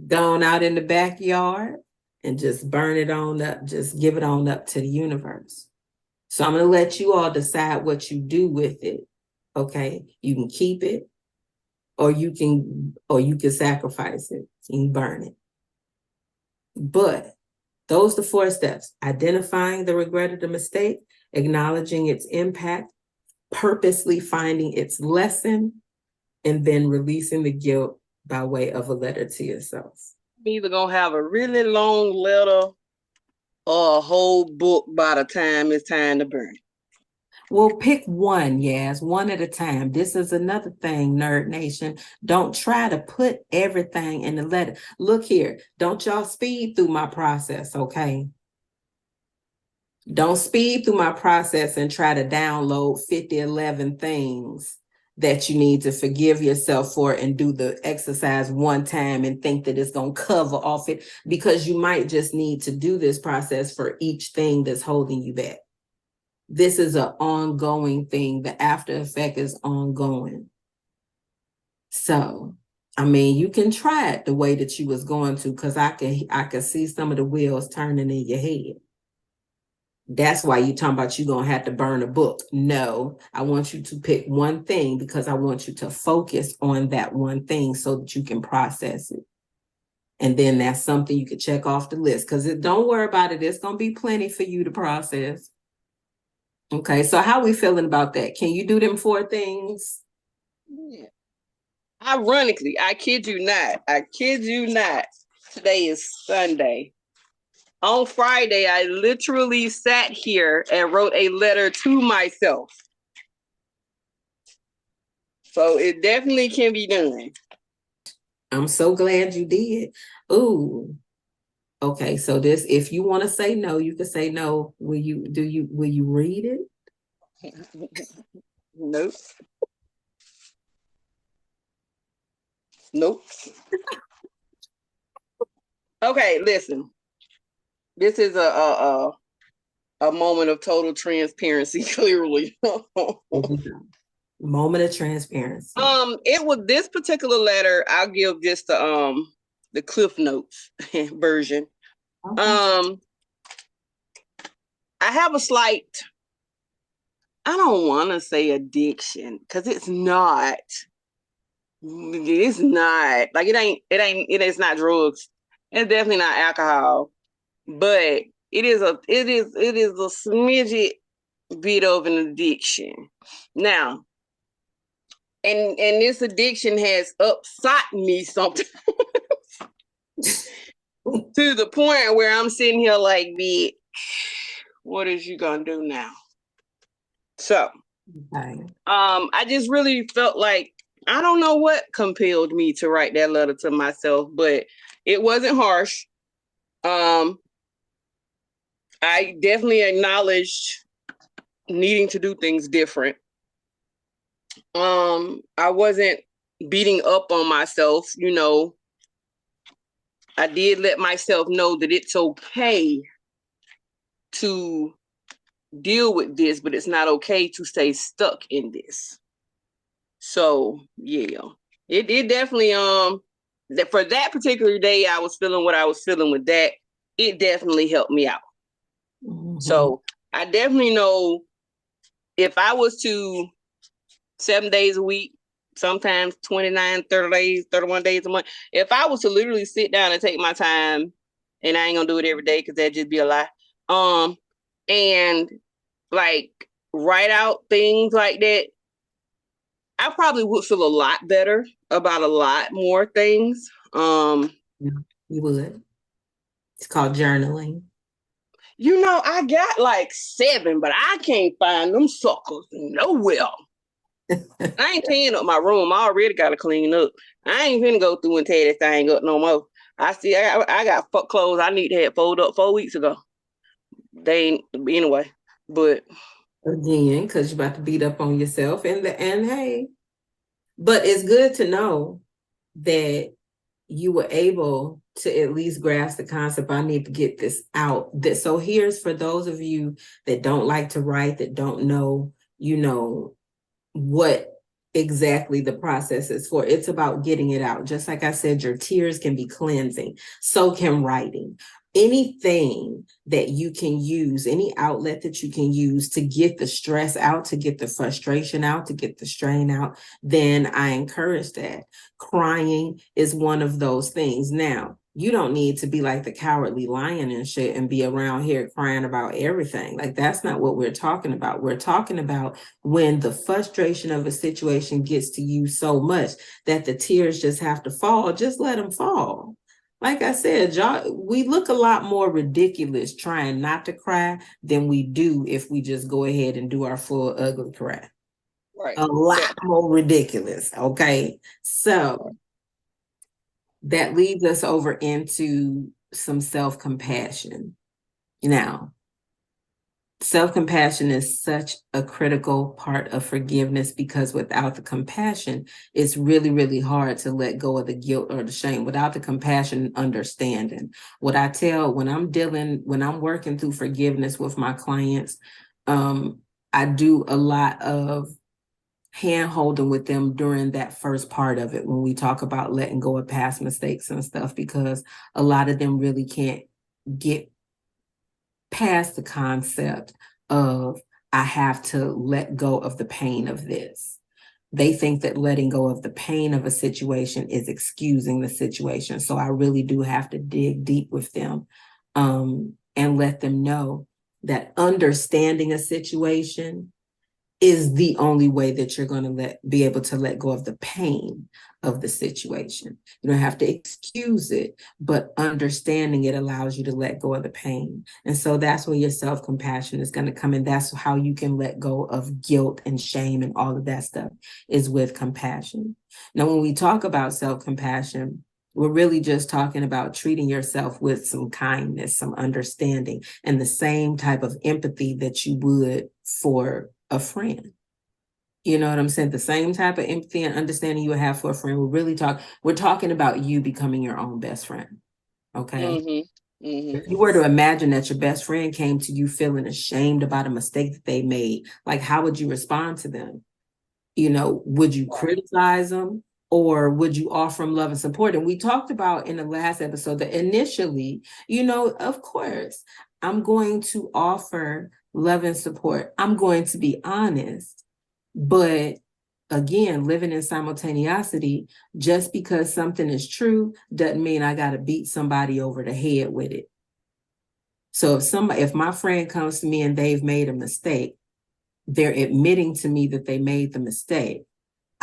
gone out in the backyard, and just burn it on up, just give it on up to the universe. So I'm going to let you all decide what you do with it, okay? You can keep it, or you can sacrifice it and burn it. But those are the 4 steps: identifying the regret of the mistake, acknowledging its impact, purposely finding its lesson, and then releasing the guilt by way of a letter to yourself. I'm either gonna have a really long letter or a whole book by the time it's time to burn it. Well, pick one, one at a time. This is another thing, Nerd Nation. Don't try to put everything in the letter. Look here, don't y'all speed through my process, okay? Don't speed through my process and try to download 50, 11 things that you need to forgive yourself for and do the exercise one time and think that it's going to cover off it, because you might just need to do this process for each thing that's holding you back. This is an ongoing thing. The after effect is ongoing. So, I mean, you can try it the way that you was going to, because I can see some of the wheels turning in your head. That's why you talking about you gonna have to burn a book. No, I want you to pick one thing, because I want you to focus on that one thing so that you can process it. And then that's something you can check off the list, because don't worry about it. It's gonna be plenty for you to process. Okay, so how we feeling about that? Can you do them 4 things? Yeah. Ironically, I kid you not. Today is Sunday. On Friday, I literally sat here and wrote a letter to myself. So it definitely can be done. I'm so glad you did. Ooh. Okay, so this, if you want to say no, you can say no. Will you read it? Nope. Nope. Okay, listen. This is a moment of total transparency, clearly. Moment of transparency. It was this particular letter. I'll give just the Cliff Notes version. Okay. I have a slight, I don't want to say addiction, because it's not. It's not like it is not drugs. It's definitely not alcohol, but it is a smidget bit of an addiction. Now, and this addiction has upset me something to the point where I'm sitting here like, bitch, what is you gonna do now? So, okay. I just really felt like, I don't know what compelled me to write that letter to myself, but it wasn't harsh. I definitely acknowledged needing to do things different. I wasn't beating up on myself, you know. I did let myself know that it's okay to deal with this, but it's not okay to stay stuck in this. So yeah, it definitely for that particular day, I was feeling what I was feeling with that. It definitely helped me out. Mm-hmm. So I definitely know if I was to 7 days a week, sometimes 29, 30 days, 31 days a month, if I was to literally sit down and take my time, and I ain't gonna do it every day because that'd just be a lie. And like write out things like that, I probably would feel a lot better about a lot more things. Yeah, you would. It's called journaling. You know, I got like 7, but I can't find them suckers nowhere. I ain't cleaning up my room. I already got to clean up. I ain't finna go through and tear this thing up no more. I got clothes I need to have folded up 4 weeks ago. They ain't, anyway, but again, because you're about to beat up on yourself, and hey, but it's good to know that you were able to at least grasp the concept. I need to get this out. So here's for those of you that don't like to write, that don't know, you know, what exactly the process is for. It's about getting it out. Just like I said, your tears can be cleansing. So can writing. Anything that you can use, any outlet that you can use to get the stress out, to get the frustration out, to get the strain out, then I encourage that. Crying is one of those things. Now, you don't need to be like the Cowardly Lion and shit and be around here crying about everything. Like, that's not what we're talking about. We're talking about when the frustration of a situation gets to you so much that the tears just have to fall. Just let them fall. Like I said, we look a lot more ridiculous trying not to cry than we do if we just go ahead and do our full ugly cry. Right. A lot more ridiculous. Okay. So that leads us over into some self-compassion. Now, Self-compassion is such a critical part of forgiveness, because without the compassion, it's really, really hard to let go of the guilt or the shame. Without the compassion, understanding. What I tell when I'm working through forgiveness with my clients, I do a lot of hand holding with them during that first part of it when we talk about letting go of past mistakes and stuff, because a lot of them really can't get past the concept of I have to let go of the pain of this. They think that letting go of the pain of a situation is excusing the situation. So I really do have to dig deep with them, and let them know that understanding a situation is the only way that you're going to be able to let go of the pain of the situation. You don't have to excuse it, but understanding it allows you to let go of the pain. And so that's where your self-compassion is going to come in. That's how you can let go of guilt and shame and all of that stuff, is with compassion. Now, when we talk about self-compassion, we're really just talking about treating yourself with some kindness, some understanding, and the same type of empathy that you would for a friend. You know what I'm saying? The same type of empathy and understanding you would have for a friend. We're talking about you becoming your own best friend. Okay. If you were to imagine that your best friend came to you feeling ashamed about a mistake that they made, like, how would you respond to them? You know, would you criticize them, or would you offer them love and support? And we talked about in the last episode that initially, you know, of course, I'm going to offer love and support. I'm going to be honest. But again, living in simultaneity, just because something is true doesn't mean I got to beat somebody over the head with it. So if my friend comes to me and they've made a mistake, they're admitting to me that they made the mistake.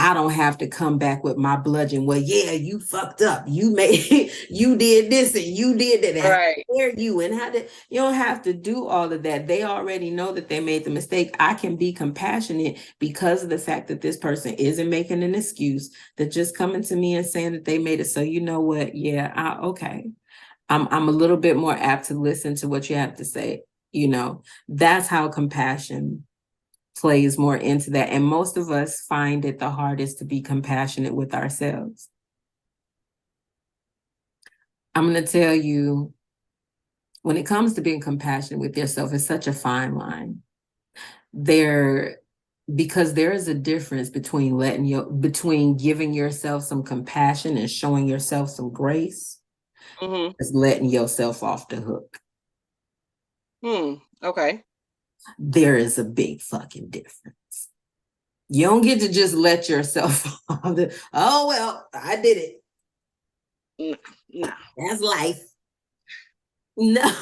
I don't have to come back with my bludgeon. Well, yeah, you fucked up. You made, you did this and you did that. Right. Where you and how did you don't have to do all of that. They already know that they made the mistake. I can be compassionate because of the fact that this person isn't making an excuse. They're just coming to me and saying that they made it. So you know what? Yeah, okay. I'm a little bit more apt to listen to what you have to say. You know, that's how compassion plays more into that. And most of us find it the hardest to be compassionate with ourselves. I'm going to tell you, when it comes to being compassionate with yourself, it's such a fine line. Because there is a difference between between giving yourself some compassion and showing yourself some grace, is letting yourself off the hook. Okay. There is a big fucking difference. You don't get to just let yourself off the, oh, well, I did it. No. That's life. No.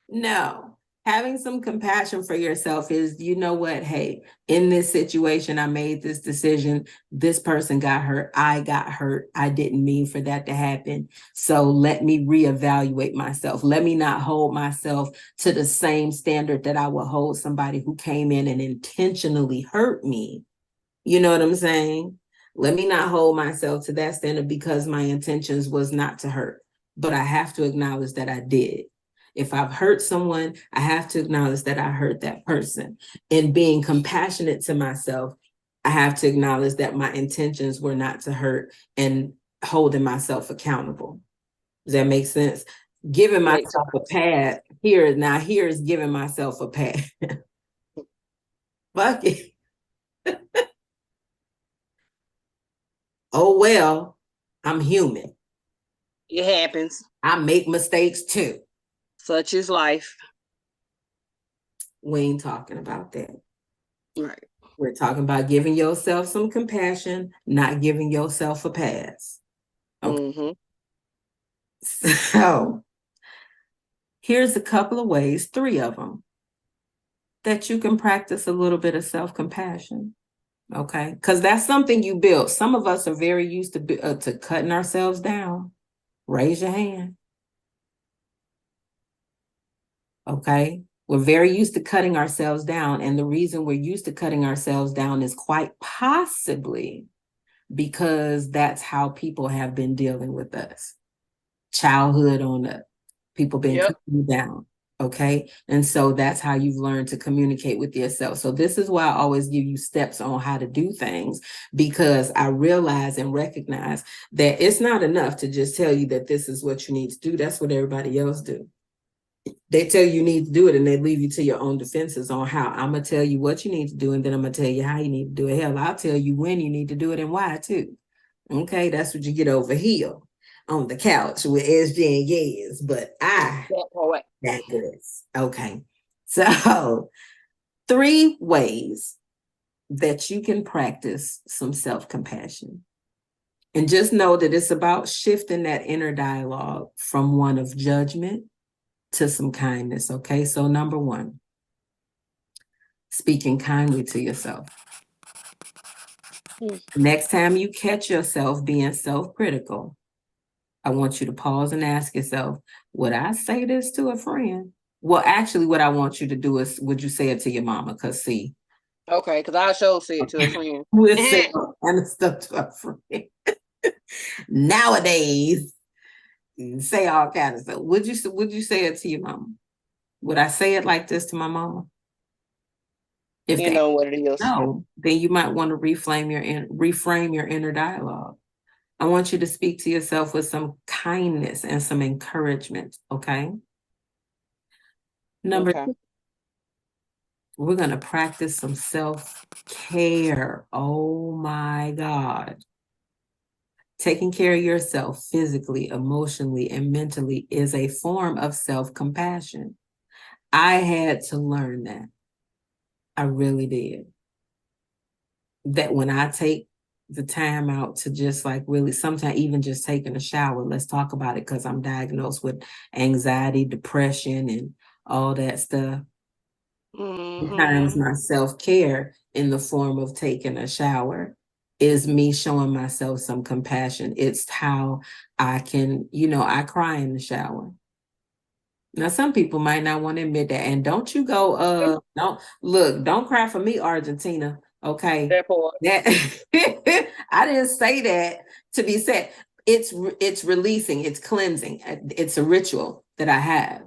No. Having some compassion for yourself is, you know what? Hey, in this situation, I made this decision. This person got hurt. I got hurt. I didn't mean for that to happen. So let me reevaluate myself. Let me not hold myself to the same standard that I would hold somebody who came in and intentionally hurt me. You know what I'm saying? Let me not hold myself to that standard, because my intentions was not to hurt. But I have to acknowledge that I did. If I've hurt someone, I have to acknowledge that I hurt that person. And being compassionate to myself, I have to acknowledge that my intentions were not to hurt, and holding myself accountable. Does that make sense? Giving myself a pad here's giving myself a pad. Fuck it. Oh, well, I'm human. It happens. I make mistakes too. Such is life. We ain't talking about that. Right. We're talking about giving yourself some compassion, not giving yourself a pass. Okay. So here's a couple of ways, 3 of them, that you can practice a little bit of self-compassion. Okay, because that's something you build. Some of us are very used to cutting ourselves down. Raise your hand. Okay, we're very used to cutting ourselves down. And the reason we're used to cutting ourselves down is quite possibly because that's how people have been dealing with us. Childhood on up. People been cutting you down. Okay. And so that's how you've learned to communicate with yourself. So this is why I always give you steps on how to do things, because I realize and recognize that it's not enough to just tell you that this is what you need to do. That's what everybody else do. They tell you need to do it and they leave you to your own defenses on how. I'm going to tell you what you need to do and then I'm going to tell you how you need to do it. Hell, I'll tell you when you need to do it and why too. Okay, that's what you get over here on the couch with SJ and Yes, but I digress. Okay, so 3 ways that you can practice some self-compassion. And just know that it's about shifting that inner dialogue from one of judgment to some kindness. Okay, so number 1, speaking kindly to yourself. Next time you catch yourself being self-critical, I want you to pause and ask yourself, would I say this to a friend? Well, actually, what I want you to do is, would you say it to your mama? Because see. Okay, because I sure say it to a friend. We'll say and stuff to a friend. Nowadays, say all kinds of stuff. Would you say it to your mama? Would I say it like this to my mama? If you know what it is. No, then you might want to reframe your inner dialogue. I want you to speak to yourself with some kindness and some encouragement, okay? Number 2, we're going to practice some self-care. Oh my God. Taking care of yourself physically, emotionally, and mentally is a form of self-compassion. I had to learn that. I really did. That when I take the time out to just like really, sometimes even just taking a shower, let's talk about it, because I'm diagnosed with anxiety, depression, and all that stuff. Sometimes my self-care in the form of taking a shower is me showing myself some compassion. It's how I can, I cry in the shower. Now, some people might not want to admit that. And don't you go, don't cry for me, Argentina. Okay. That I didn't say that to be said. It's releasing, it's cleansing. It's a ritual that I have.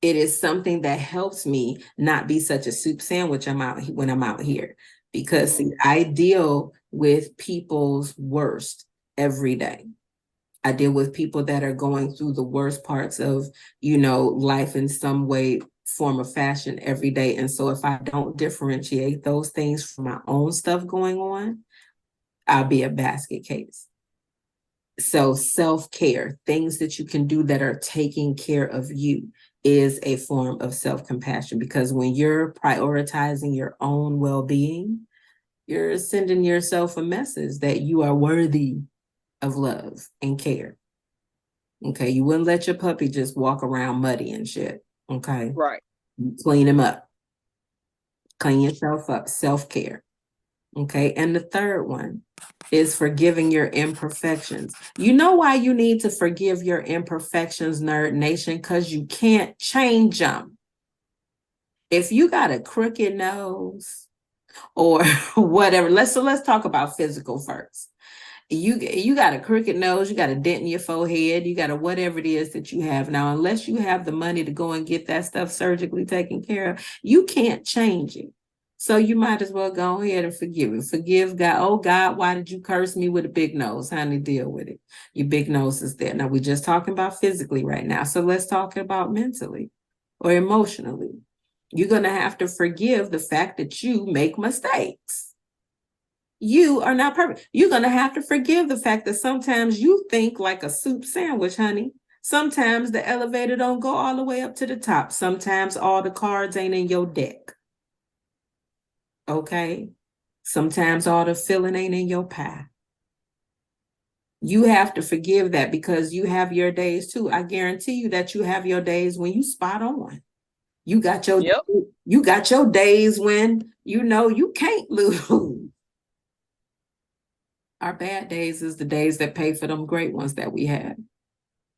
It is something that helps me not be such a soup sandwich when I'm out here, because I deal with people's worst every day. I deal with people that are going through the worst parts of, life in some way, form, or fashion every day. And so if I don't differentiate those things from my own stuff going on, I'll be a basket case. So self-care, things that you can do that are taking care of you, is a form of self-compassion, because when you're prioritizing your own well-being, you're sending yourself a message that you are worthy of love and care. Okay, you wouldn't let your puppy just walk around muddy and shit. Okay, right. You clean him up, clean yourself up, self-care. Okay, and the third one is forgiving your imperfections. You know why you need to forgive your imperfections, Nerd Nation? Because you can't change them. If you got a crooked nose or whatever, let's talk about physical first. You got a crooked nose, you got a dent in your forehead, you got a whatever it is that you have. Now, unless you have the money to go and get that stuff surgically taken care of, you can't change it. So you might as well go ahead and forgive it. Forgive God. Oh God, why did you curse me with a big nose? Honey, deal with it. Your big nose is there. Now we're just talking about physically right now. So let's talk about mentally or emotionally. You're going to have to forgive the fact that you make mistakes. You are not perfect. You're going to have to forgive the fact that sometimes you think like a soup sandwich, honey. Sometimes the elevator don't go all the way up to the top. Sometimes all the cards ain't in your deck. Okay? Sometimes all the filling ain't in your pie. You have to forgive that, because you have your days too. I guarantee you that you have your days when you spot on. You got your days when you can't lose. Our bad days is the days that pay for them great ones that we have.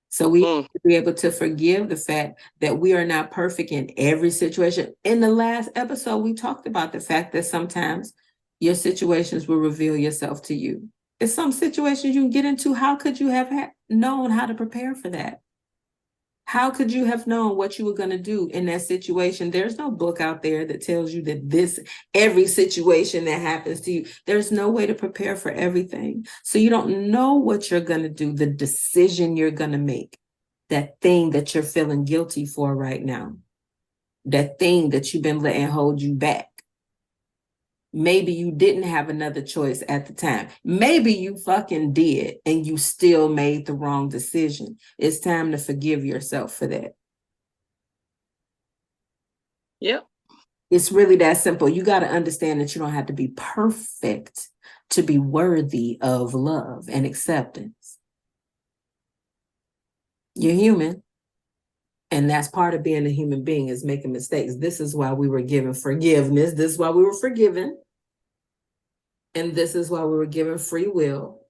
So we have to be able to forgive the fact that we are not perfect in every situation. In the last episode, we talked about the fact that sometimes your situations will reveal yourself to you. In some situations you can get into, how could you have known how to prepare for that? How could you have known what you were going to do in that situation? There's no book out there that tells you that every situation that happens to you, there's no way to prepare for everything. So you don't know what you're going to do, the decision you're going to make, that thing that you're feeling guilty for right now, that thing that you've been letting hold you back. Maybe you didn't have another choice at the time. Maybe you fucking did and you still made the wrong decision. It's time to forgive yourself for that. Yep. It's really that simple. You got to understand that you don't have to be perfect to be worthy of love and acceptance. You're human. And that's part of being a human being, is making mistakes. This is why we were given forgiveness. This is why we were forgiven. And this is why we were given free will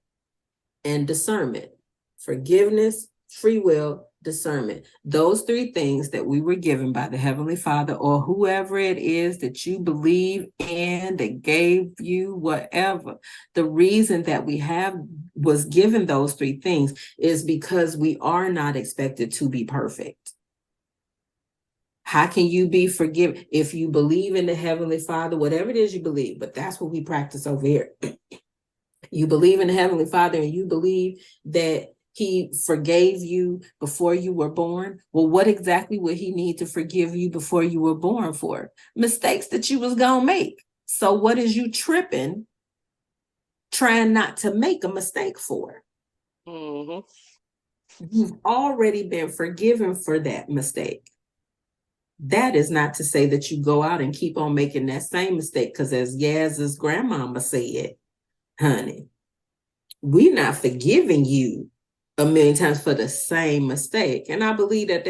and discernment. Forgiveness, free will, discernment. Those three things that we were given by the Heavenly Father, or whoever it is that you believe in, that gave you whatever. The reason that we was given those three things is because we are not expected to be perfect. How can you be forgiven if you believe in the Heavenly Father, whatever it is you believe? But that's what we practice over here. You believe in the Heavenly Father and you believe that He forgave you before you were born. Well, what exactly would He need to forgive you before you were born for? Mistakes that you was gonna make. So what is you tripping, trying not to make a mistake for? Mm-hmm. You've already been forgiven for that mistake. That is not to say that you go out and keep on making that same mistake, because as Yaz's grandmama said, honey, we're not forgiving you a million times for the same mistake. And I believe that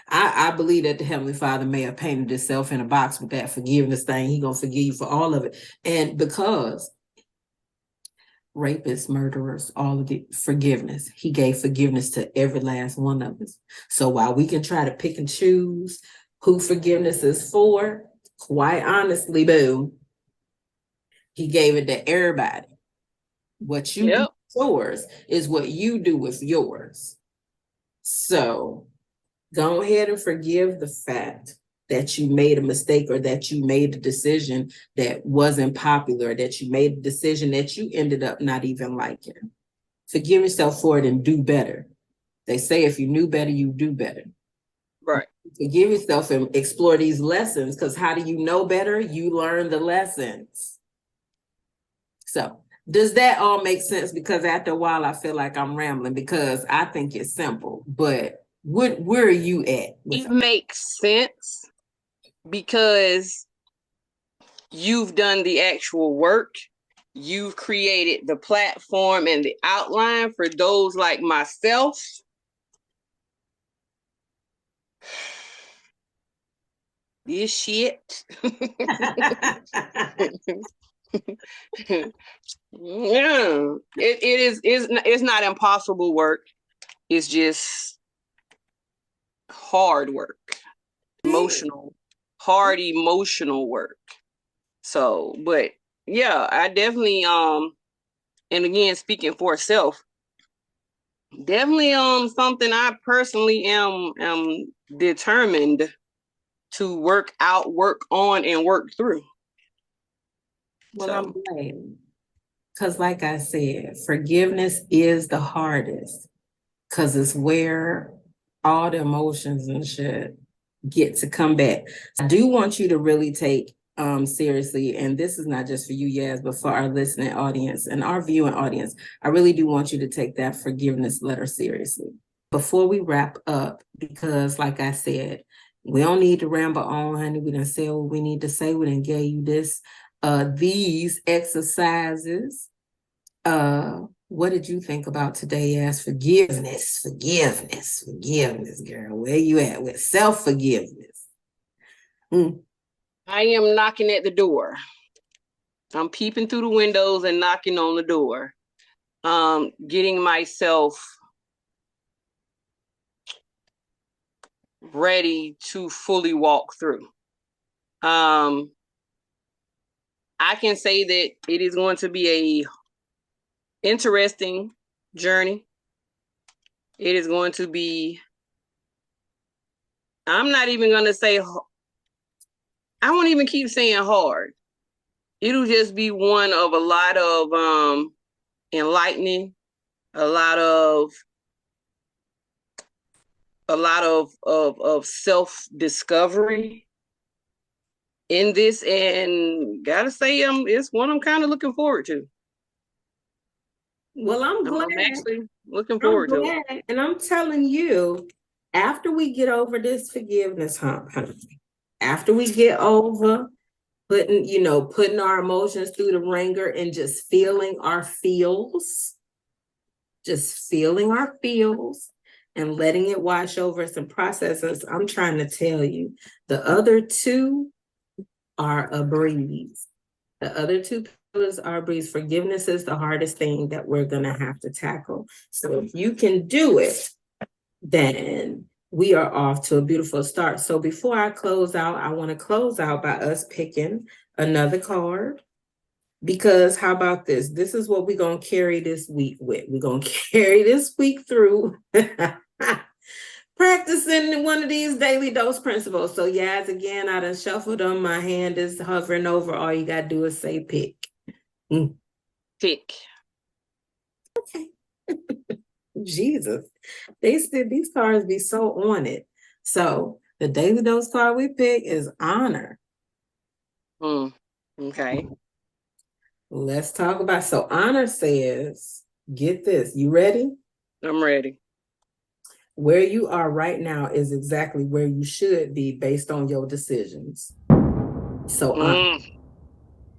I believe that the Heavenly Father may have painted himself in a box with that forgiveness thing. He gonna forgive you for all of it. And because rapists, murderers, all of the forgiveness, He gave forgiveness to every last one of us. So while we can try to pick and choose who forgiveness is for, quite honestly, boo, He gave it to everybody. What you do with yours is what you do with yours. So go ahead and forgive the fact that you made a mistake, or that you made a decision that wasn't popular, that you made a decision that you ended up not even liking. Forgive yourself for it and do better. They say if you knew better, you do better. Right. Forgive yourself and explore these lessons, because how do you know better? You learn the lessons. So does that all make sense? Because after a while, I feel like I'm rambling, because I think it's simple, but where are you at? It makes sense because you've done the actual work. You've created the platform and the outline for those like myself. This shit. Yeah, it's not impossible work. It's just hard work, hard emotional work. So, but yeah, I definitely and again, speaking for self, definitely something I personally am determined to work out, work on, and work through. Well, so. I'm glad, because like I said, forgiveness is the hardest, because it's where all the emotions and shit get to come back. I do want you to really take seriously, and this is not just for you, Yaz, but for our listening audience and our viewing audience. I really do want you to take that forgiveness letter seriously. Before we wrap up, because like I said, we don't need to ramble on, honey. We done said what we need to say. We done gave you these exercises. What did you think about today as forgiveness, girl? Where you at with self-forgiveness? I am knocking at the door. I'm peeping through the windows and knocking on the door. Getting myself ready to fully walk through. I can say that it is going to be a interesting journey. It is going to be I'm not even going to say, I won't even keep saying hard. It'll just be one of a lot of enlightening, a lot of self-discovery in this, and gotta say, it's one I'm kind of looking forward to. Well, I'm glad. I'm actually looking forward to it. And I'm telling you, after we get over this forgiveness hump, after we get over putting our emotions through the ringer and just feeling our feels, and letting it wash over some processes, I'm trying to tell you, the other two are a breeze. The other two pillars are a breeze. Forgiveness is the hardest thing that we're going to have to tackle. So if you can do it, then we are off to a beautiful start. So before I close out, I want to close out by us picking another card. Because how about this? This is what we're going to carry this week with. We're going to carry this week through practicing one of these daily dose principles. So yes, again, I done shuffled them. My hand is hovering over. All you got to do is say pick. Pick. Okay. Jesus. These cards be so on it. So the daily dose card we pick is honor. Okay. Let's talk about, so honor says, get this, you ready? I'm ready. Where you are right now is exactly where you should be based on your decisions. So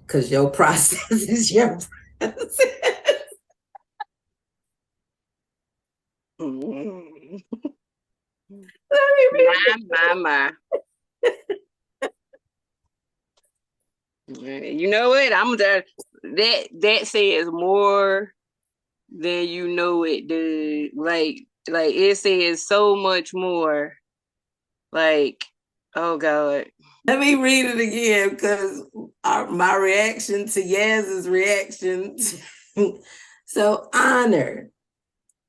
because your process is your process. My. You know what? I'm that says more than you know it, dude. Like it says so much more. Like, oh God. Let me read it again because my reaction to Yaz's reaction. So honor.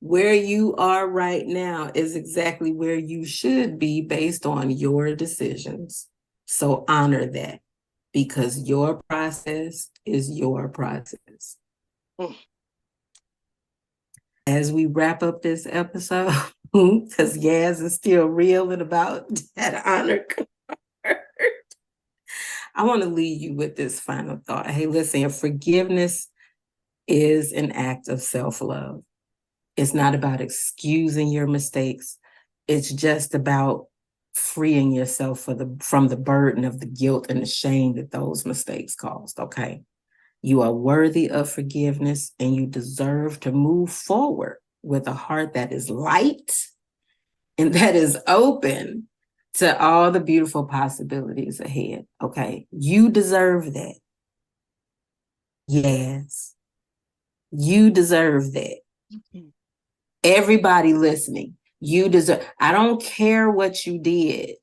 Where you are right now is exactly where you should be based on your decisions. So honor that because your process is your process. As we wrap up this episode, because Yaz is still reeling about that honor card, I want to leave you with this final thought. Hey, listen, forgiveness is an act of self-love. It's not about excusing your mistakes. It's just about freeing yourself from the burden of the guilt and the shame that those mistakes caused, okay? You are worthy of forgiveness and you deserve to move forward with a heart that is light and that is open to all the beautiful possibilities ahead, okay? You deserve that. Yes. You deserve that. Everybody listening, you deserve. I don't care what you did.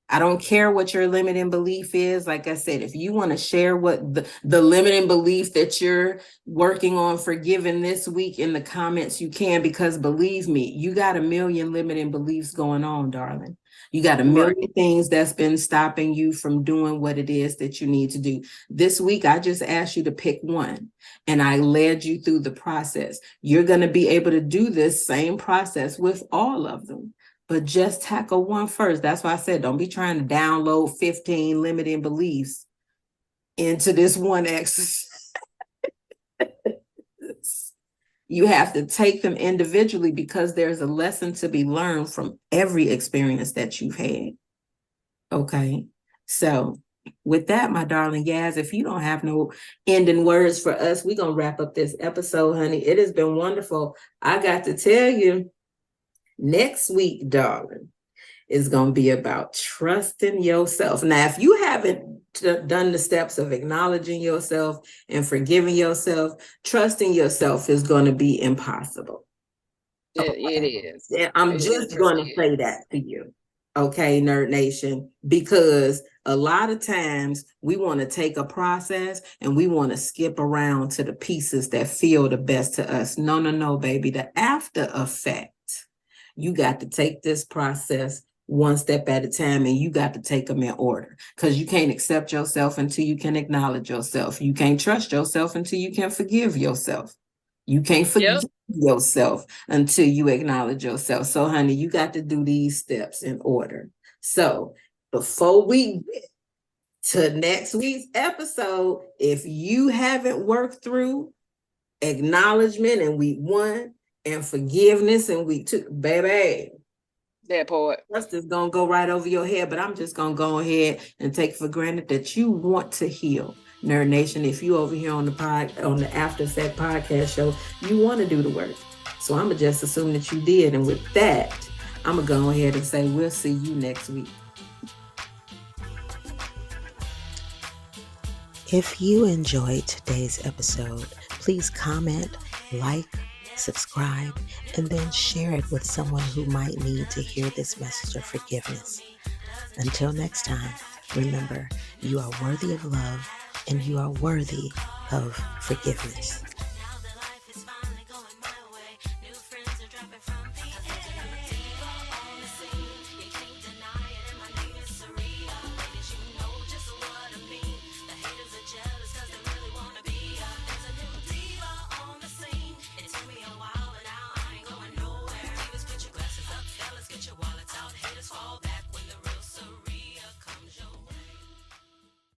I don't care what your limiting belief is. Like I said, if you want to share what the limiting belief that you're working on forgiving this week in the comments, you can, because believe me, you got a million limiting beliefs going on, darling. You got a million things that's been stopping you from doing what it is that you need to do. This week, I just asked you to pick one and I led you through the process. You're going to be able to do this same process with all of them, but just tackle one first. That's why I said, don't be trying to download 15 limiting beliefs into this one exercise. You have to take them individually because there's a lesson to be learned from every experience that you've had. Okay. So with that, my darling Yaz, if you don't have no ending words for us, we're going to wrap up this episode, honey. It has been wonderful. I got to tell you, next week, darling, is going to be about trusting yourself. Now, if you haven't done the steps of acknowledging yourself and forgiving yourself, trusting yourself is going to be impossible. It is. I'm just going to say that to you. Okay, Nerd Nation, because a lot of times we want to take a process and we want to skip around to the pieces that feel the best to us. No, baby. The after effect, you got to take this process one step at a time, and you got to take them in order, because you can't accept yourself until you can acknowledge yourself. You can't trust yourself until you can forgive yourself. You can't forgive yourself until you acknowledge yourself. So, honey, you got to do these steps in order. So, before we get to next week's episode, if you haven't worked through acknowledgement in week 1 and forgiveness in week 2, baby, that part. Trust is gonna go right over your head, but I'm just gonna go ahead and take for granted that you want to heal. Nerd Nation, if you over here on the After Effect podcast show, you want to do the work. So I'ma just assume that you did. And with that, I'm gonna go ahead and say we'll see you next week. If you enjoyed today's episode, please comment, like, subscribe, and then share it with someone who might need to hear this message of forgiveness. Until next time, remember, you are worthy of love and you are worthy of forgiveness.